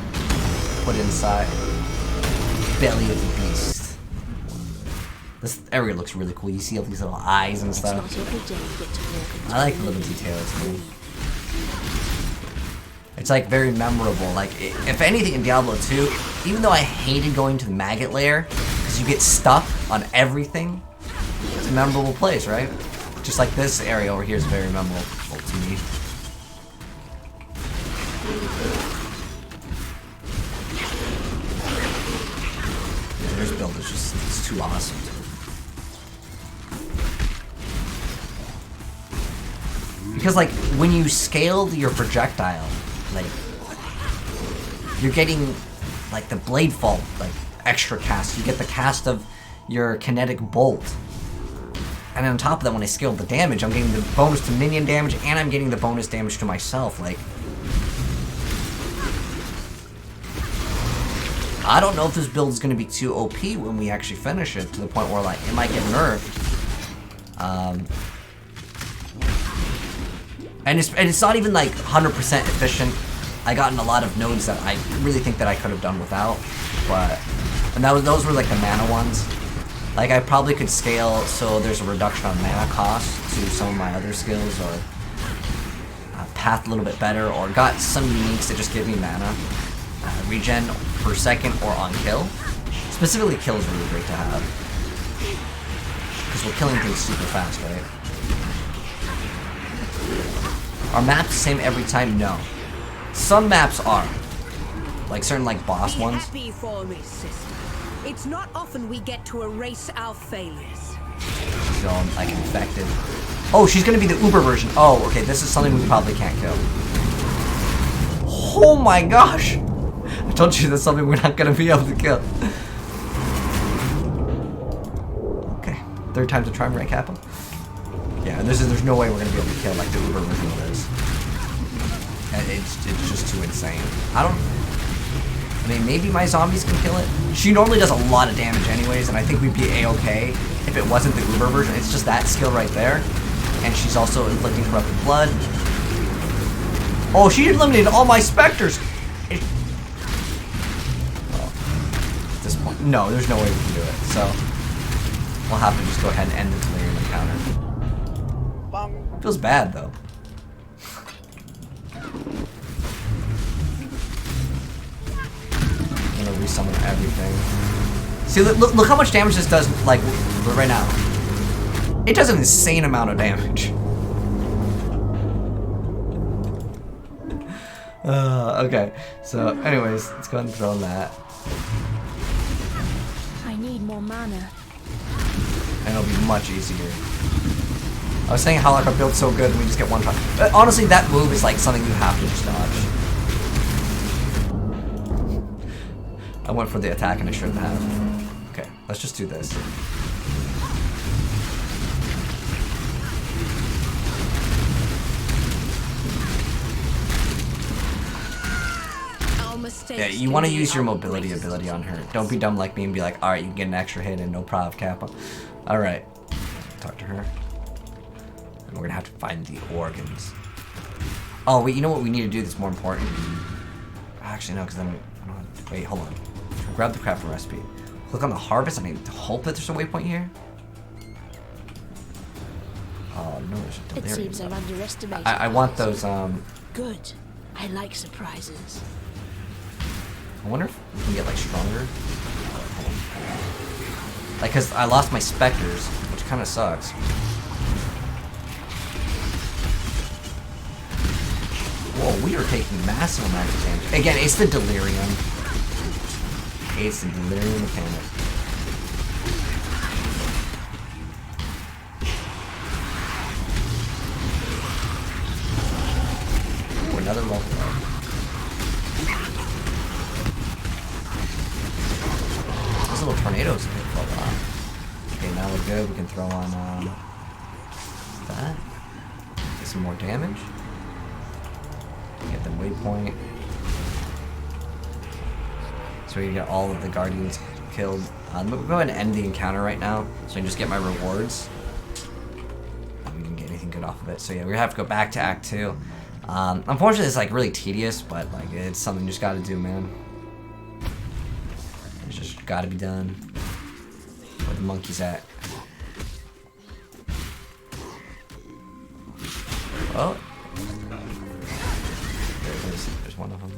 put inside belly of the beast. This area looks really cool. You see all these little eyes and stuff. It's not every day you get to walk into I like a the little living details, man. room. It's like very memorable. Like, if anything in Diablo 2, even though I hated going to the maggot lair, because you get stuck on everything, it's a memorable place, right? Just like this area over here is very memorable to me. Yeah, this build is just, it's too awesome. Because, like, when you scaled your projectile, like, you're getting, like, the blade fault, like, extra cast. You get the cast of your kinetic bolt. And on top of that, when I scaled the damage, I'm getting the bonus to minion damage, and I'm getting the bonus damage to myself. Like, I don't know if this build is going to be too OP when we actually finish it, to the point where, like, it might get nerfed. And it's not even, like, 100% efficient. I got in a lot of nodes that I really think that I could have done without, but... And those were, like, the mana ones. Like, I probably could scale so there's a reduction on mana cost to some of my other skills, or path a little bit better, or got some uniques that just give me mana. Regen per second or on kill. Specifically, kill is really great to have. Because we're killing things super fast, right? Are maps the same every time? No. Some maps are. Like certain like boss ones. Happy for me, sister. It's not often we get to erase our failures. So I'm like infected. Oh, she's gonna be the Uber version. Oh, okay, this is something we probably can't kill. Oh my gosh! I told you that's something we're not gonna be able to kill. Okay, third time's a charm, right, Kappa? Yeah, there's no way we're gonna be able to kill like the Uber version of this. And it's just too insane. I mean, maybe my zombies can kill it. She normally does a lot of damage anyways, and I think we'd be a-okay if it wasn't the Uber version. It's just that skill right there. And she's also inflicting corrupted blood. Oh, she eliminated all my specters! Well, at this point, no, there's no way we can do it. So, we'll have to just go ahead and end the Delirium encounter. Feels bad, though. I'm gonna resummon everything. See, look how much damage this does, like, right now. It does an insane amount of damage. Okay, so anyways, let's go ahead and throw in that. I need more mana. And it'll be much easier. I was saying how like our build's so good and we just get one shot. But honestly, that move is like something you have to just dodge. I went for the attack and I shouldn't have. Okay, let's just do this. Yeah, you want to use your mobility ability on her. Don't be dumb like me and be like, alright, you can get an extra hit and no prob, Kappa. Alright. Talk to her. And we're gonna have to find the organs. Oh, wait, you know what we need to do that's more important? Actually, no, because then I don't have, wait, hold on. Grab the crafting recipe. Click on the harvest. I mean, hope that there's a waypoint here. Oh, no, there's a It Delirium. seems I've underestimated. I want those, Good. I like surprises. I wonder if we can get, like, stronger. Like, because I lost my specters, which kind of sucks. Whoa, we are taking massive amounts of damage. Again, it's the Delirium. It's the Delirium mechanic. Ooh, another multiplier. Those little tornadoes can fall off. Okay, now we're good. We can throw on that. Get some more damage. Get the waypoint. So we can get all of the guardians killed. We'll go ahead and end the encounter right now, so I can just get my rewards. We didn't get anything good off of it, so yeah, we have to go back to Act 2. Unfortunately, it's like really tedious, but like it's something you just gotta do, man. It's just gotta be done. Where the monkey's at? Oh, there it is. There's one of them.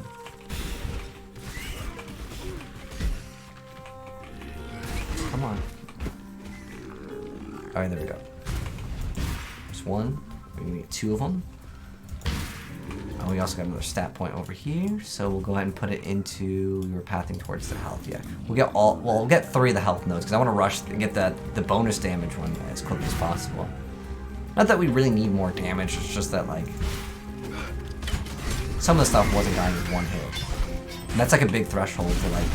Come on. Alright, there we go. There's one. We need 2 of them. And we also got another stat point over here, so we'll go ahead and put it into, we were pathing towards the health, yeah. We'll get 3 of the health nodes, because I want to rush and get the bonus damage one as quickly as possible. Not that we really need more damage, it's just that, like, some of the stuff wasn't dying with 1 hit. And that's like a big threshold for, like,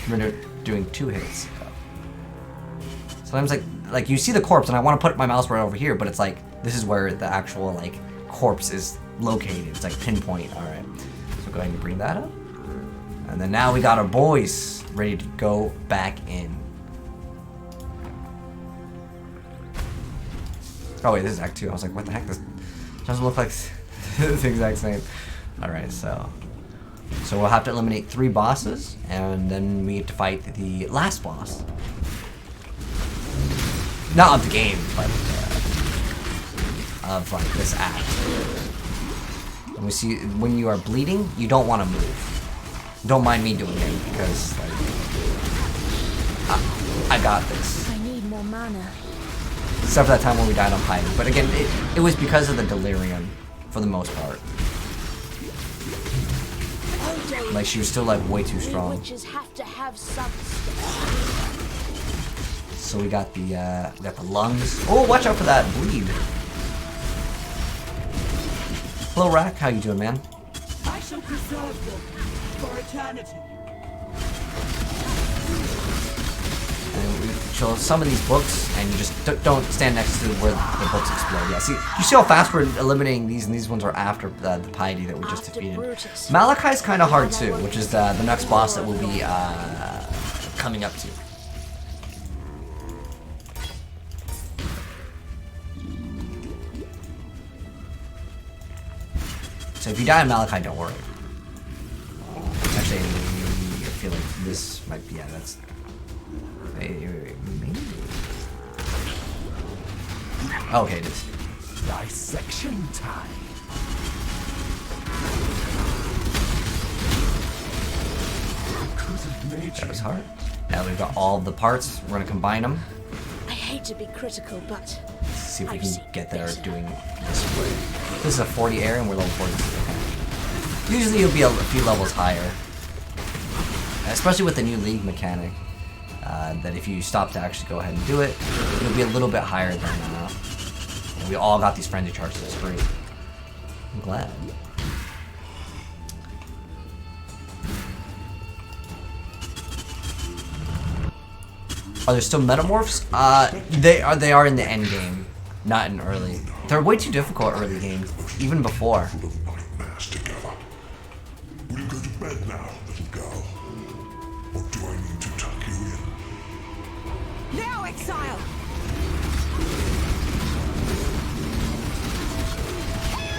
when you're doing 2 hits. Sometimes, like you see the corpse, and I want to put my mouse right over here, but it's like, this is where the actual, like, corpse is located. It's like pinpoint. Alright. So go ahead and bring that up. And then now we got our boys ready to go back in. Oh wait, this is Act 2. I was like, what the heck? This doesn't look like the exact same. Alright, so we'll have to eliminate 3 bosses, and then we get to fight the last boss. Not of the game, but of like this act. And we see when you are bleeding, you don't want to move. Don't mind me doing it because like I got this. I need more mana. Except for that time when we died on Python. But again, it was because of the Delirium for the most part. Like she was still like way too strong. Witches have to have some. So we got the lungs. Oh, watch out for that bleed. Hello, Rack. How you doing, man? I shall preserve them for eternity. And we show some of these books, and you just don't stand next to where the books explode. Yeah, see, you see how fast we're eliminating these, and these ones are after the piety that we just defeated. Malachi's kind of hard too, which is the next boss that we'll be coming up to. So if you die on Malachi, don't worry. Actually, I feel like this might be, yeah, that's... Maybe. Okay, it is. Dissection time. That was hard. Now we've got all the parts. We're gonna combine them. I hate to be critical, but Let's see if we can get there doing this way. This is a 40 area and we're level 42. Okay. Usually you'll be a few levels higher. Especially with the new league mechanic. That if you stop to actually go ahead and do it, you'll be a little bit higher than and we all got these frenzy charges. That's great. I'm glad. Are there still metamorphs? They are in the end game, not in early. They're way too difficult early game, even before. Will you go to bed now, little girl? Or do I need to tuck you in? Now, Exile!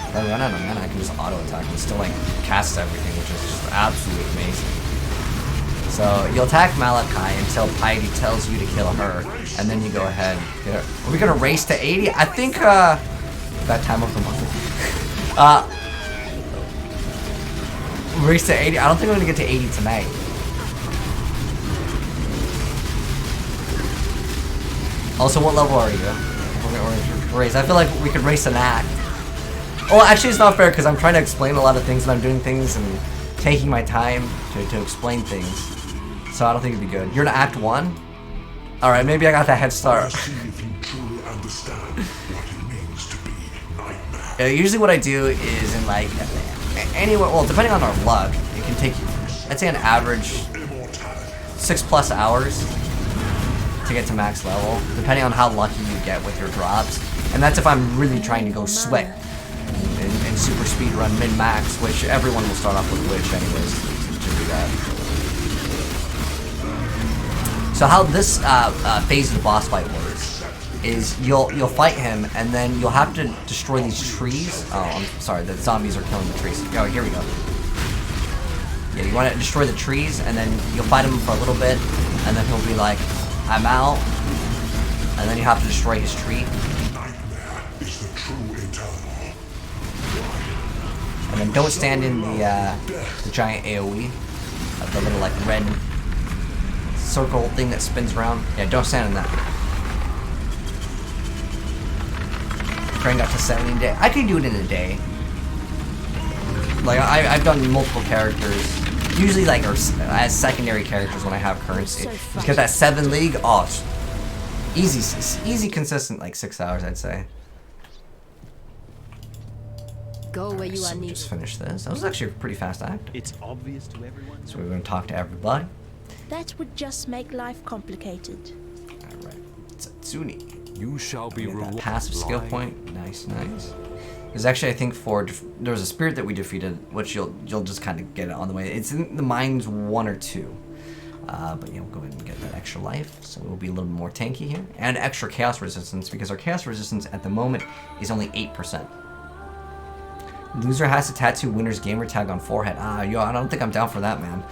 If I run out of mana, I can just auto attack and still like cast everything, which is just absolutely amazing. So you'll attack Malachi until Piety tells you to kill her, and then you go ahead. Get her. Are we gonna race to 80? I think that time of the month. Race to 80. I don't think we're gonna get to 80 tonight. Also, what level are you? We're gonna race. I feel like we could race an act. Well, actually, it's not fair because I'm trying to explain a lot of things and I'm doing things and taking my time to explain things. So I don't think it'd be good. You're in Act 1? Alright, maybe I got that head start. See if you truly understand what it means to be Nightmare. Usually what I do is in like, anywhere, well, depending on our luck, it can take, I'd say an average 6+ hours to get to max level, depending on how lucky you get with your drops. And that's if I'm really trying to go sweat and super speed run min-max, which everyone will start off with Witch anyways to do that. So how this phase of the boss fight works is you'll fight him, and then you'll have to destroy these trees. Oh, I'm sorry, the zombies are killing the trees. Oh, here we go. Yeah, you want to destroy the trees, and then you'll fight him for a little bit, and then he'll be like, I'm out, and then you have to destroy his tree. Is the true eternal. And then don't stand in the giant AoE, the little like red circle thing that spins around. Yeah, don't stand in that. Train got to 70 in a day. I can do it in a day. Like I've done multiple characters, usually like as secondary characters when I have currency. Just get that 7 league. Oh, it's easy, consistent, like 6 hours, I'd say. Go where you So are we needed. just finished this. That was actually a pretty fast act. It's obvious to everyone. So we're going to talk to everybody. That would just make life complicated. Alright. Satsuni. You shall be Get that rewarded. passive skill point. Nice, nice. There's actually, I think, there was a spirit that we defeated, which you'll just kind of get it on the way. It's in the mines 1 or 2. But yeah, we'll go ahead and get that extra life, so we'll be a little bit more tanky here. And extra chaos resistance, because our chaos resistance at the moment is only 8%. Loser has to tattoo winner's gamer tag on forehead. Ah, yo, I don't think I'm down for that, man.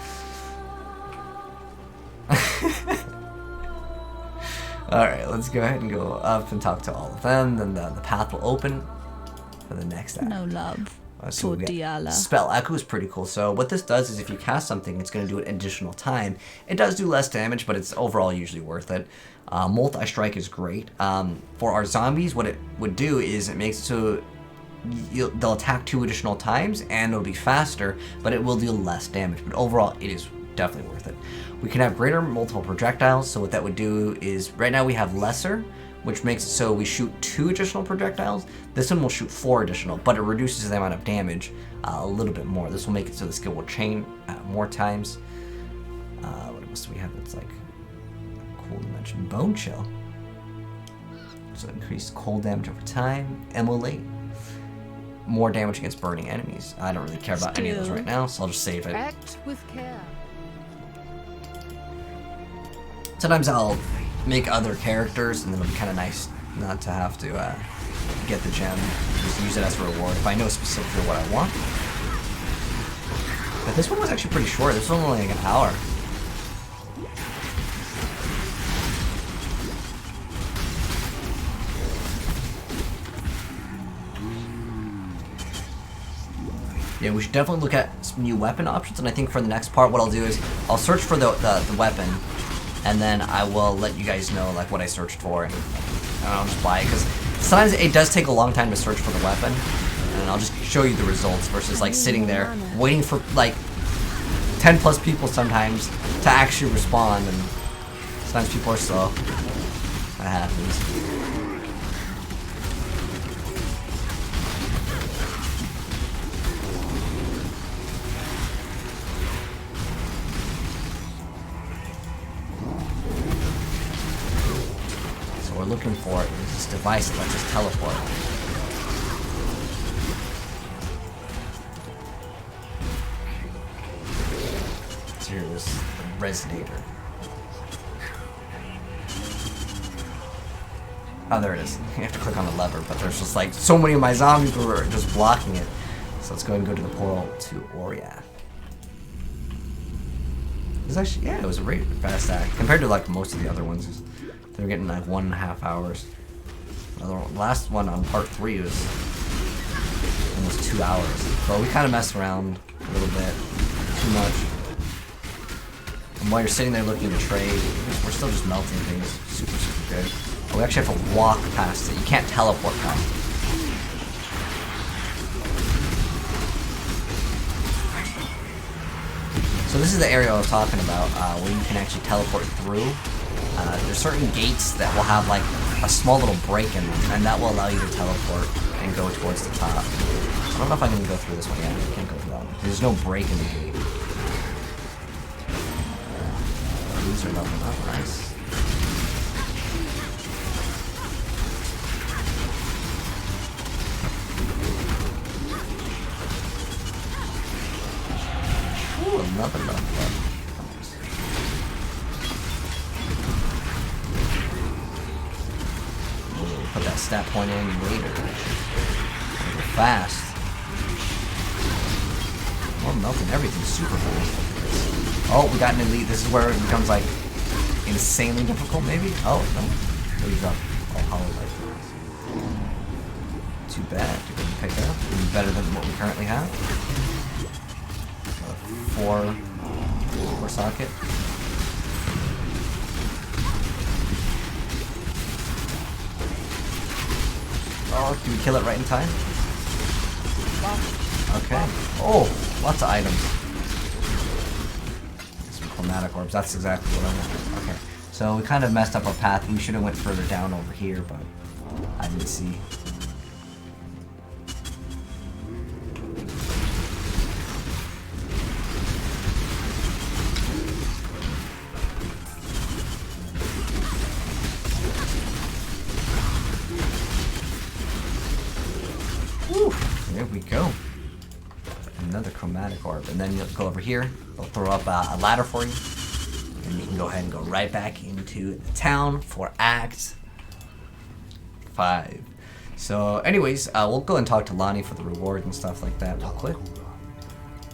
Alright, let's go ahead and go up and talk to all of them. Then the path will open for the next act. No love. So For we got Diala. Spell Echo is pretty cool. So what this does is if you cast something, it's going to do it additional time. It does do less damage, but it's overall usually worth it. Multi-strike is great. For our zombies, what it would do is it makes it so they'll attack 2 additional times, and it'll be faster, but it will deal less damage. But overall, it is definitely worth it. We can have greater multiple projectiles. So what that would do is, right now we have lesser, which makes it so we shoot 2 additional projectiles. This one will shoot 4 additional, but it reduces the amount of damage a little bit more. This will make it so the skill will chain more times. What else do we have that's like cool to mention? Bone Chill. So increased cold damage over time. Immolate. More damage against burning enemies. I don't really care about any of those right now, so I'll just save it. Act with care. Sometimes I'll make other characters, and then it'll be kind of nice not to have to get the gem. Just use it as a reward if I know specifically what I want. But this one was actually pretty short. This was only like an hour. Yeah, we should definitely look at some new weapon options, and I think for the next part, what I'll do is I'll search for the weapon, and then I will let you guys know like what I searched for, and I'll just buy it, because sometimes it does take a long time to search for the weapon, and I'll just show you the results versus like sitting there waiting for like 10 plus people sometimes to actually respond, and sometimes people are slow. That happens. We're looking for is this device that lets us teleport. So here it is, the resonator. Oh, there it is. You have to click on the lever, but there's just like so many of my zombies who are just blocking it. So let's go ahead and go to the portal to Oriath. It was actually, yeah, it was a really fast act compared to like most of the other ones. They were getting like 1.5 hours. The last one on part 3 was almost 2 hours. But we kind of messed around a little bit, too much. And while you're sitting there looking to trade, we're still just melting things. Super, super good. But we actually have to walk past it. You can't teleport past it. So this is the area I was talking about, where you can actually teleport through. There's certain gates that will have like a small little break in them, and that will allow you to teleport and go towards the top. I don't know if I can go through this one yet. I can't go through that one. There's no break in the gate. These are leveling up, nice. Ooh, another level up. Ooh, put that stat point in later. Go fast. We're melting everything super fast. Oh, we got an elite. This is where it becomes like insanely difficult, maybe? Oh, no. Leaves up. Oh, hollow life. Too bad. You couldn't pick it up. Even better than what we currently have. Four socket. Oh, do we kill it right in time? Okay. Oh, lots of items. Some chromatic orbs. That's exactly what I wanted. Okay. So we kind of messed up our path. We should have went further down over here, but I didn't see. Woo! There we go. Another chromatic orb, and then you'll go over here. I'll throw up a ladder for you. And you can go ahead and go right back into the town for Act 5. So anyways, we'll go and talk to Lonnie for the reward and stuff like that real quick.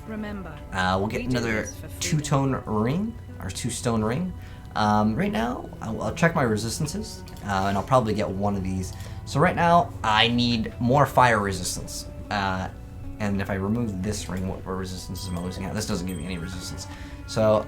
Remember, We'll get another two-tone ring, or two-stone ring. Right now, I'll check my resistances, and I'll probably get one of these. So right now, I need more fire resistance. And if I remove this ring, what resistance am I losing out? This doesn't give me any resistance. So,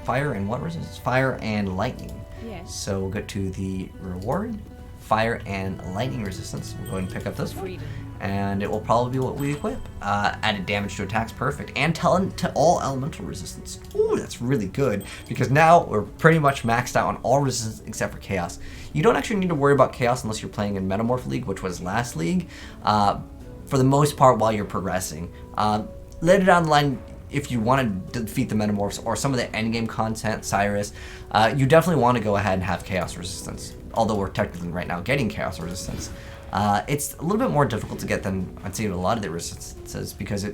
fire and what resistance? Fire and lightning. Yes. So we'll go to the reward, fire and lightning resistance. We'll go ahead and pick up this one. And it will probably be what we equip. Added damage to attacks, perfect. And talent to all elemental resistance. Ooh, that's really good. Because now we're pretty much maxed out on all resistance except for chaos. You don't actually need to worry about chaos unless you're playing in Metamorph League, which was last league. For the most part while you're progressing. Later down the line, if you want to defeat the Metamorphs or some of the endgame content, Cyrus, you definitely want to go ahead and have Chaos Resistance. Although we're technically right now getting Chaos Resistance. It's a little bit more difficult to get than I'd say a lot of the resistances because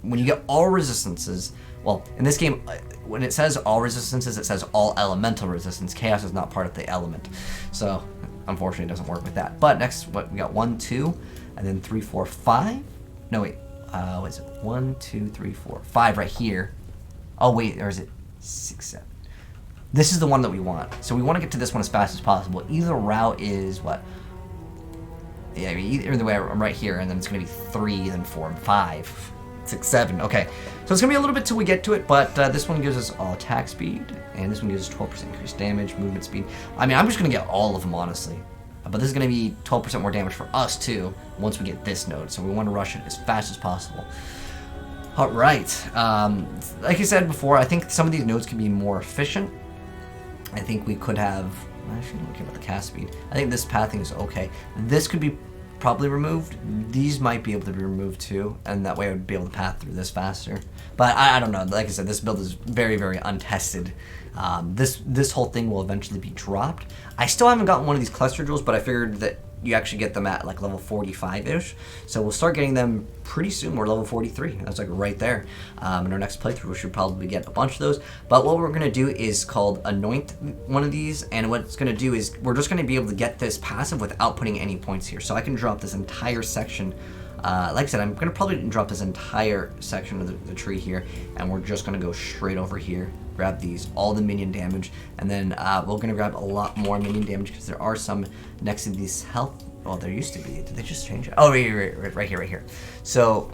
when you get all resistances, well, in this game, when it says all resistances, it says all elemental resistance. Chaos is not part of the element. So, unfortunately, it doesn't work with that. But next, what we got 1, 2, and then 3, 4, 5. No, wait. What is it? 1, 2, 3, 4, 5 right here. Oh, wait. Or is it 6, 7? This is the one that we want. So we want to get to this one as fast as possible. Either route is what? Yeah, I mean, either way, I'm right here, and then it's going to be 3, then 4, and 5. 6, 7. Okay. So it's going to be a little bit till we get to it, but this one gives us all attack speed, and this one gives us 12% increased damage, movement speed. I mean, I'm just going to get all of them, honestly. But this is going to be 12% more damage for us, too, once we get this node. So we want to rush it as fast as possible. Alright. Like I said before, I think some of these nodes can be more efficient. I think we could have... Actually, I don't care about the cast speed. I think this pathing is okay. This could be probably removed. These might be able to be removed, too. And that way I would be able to path through this faster. But I don't know. Like I said, this build is very, very untested. This whole thing will eventually be dropped. I still haven't gotten one of these cluster jewels, but I figured that you actually get them at like level 45-ish. So we'll start getting them pretty soon. We're level 43. That's like right there. In our next playthrough, we should probably get a bunch of those. But what we're going to do is called anoint one of these. And what it's going to do is we're just going to be able to get this passive without putting any points here. So I can drop this entire section. Like I said, I'm going to probably drop this entire section of the tree here. And we're just going to go straight over here. Grab these, all the minion damage, and then we're going to grab a lot more minion damage because there are some next to these health. Well, there used to be. Did they just change it? Oh, right here. So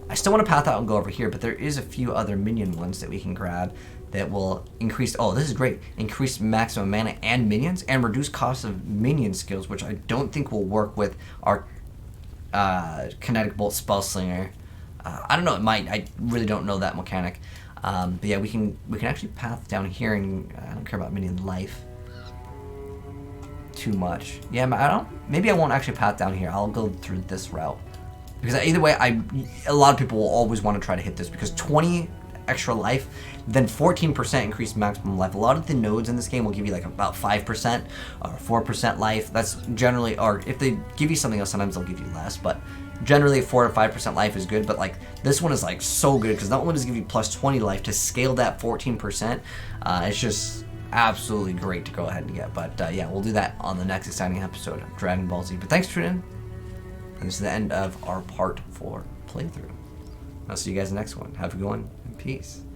I still want to path out and go over here, but there is a few other minion ones that we can grab that will increase. Oh, this is great. Increase maximum mana and minions, and reduce cost of minion skills, which I don't think will work with our kinetic bolt spell slinger. I don't know. It might. I really don't know that mechanic. But yeah, we can actually path down here, and I don't care about minion life too much. Yeah, maybe I won't actually path down here. I'll go through this route because either way, a lot of people will always want to try to hit this because 20 extra life, then 14% increased maximum life. A lot of the nodes in this game will give you like about 5% or 4% life. That's generally, or if they give you something else, sometimes they'll give you less, but Generally 4 to 5% life is good, but like this one is like so good because not only does it give you plus 20 life to scale that 14%, it's just absolutely great to go ahead and get. But yeah, we'll do that on the next exciting episode of Dragon Ball Z. But thanks for tuning in. And this is the end of our part 4 playthrough. I'll see you guys in the next one. Have a good one, and peace.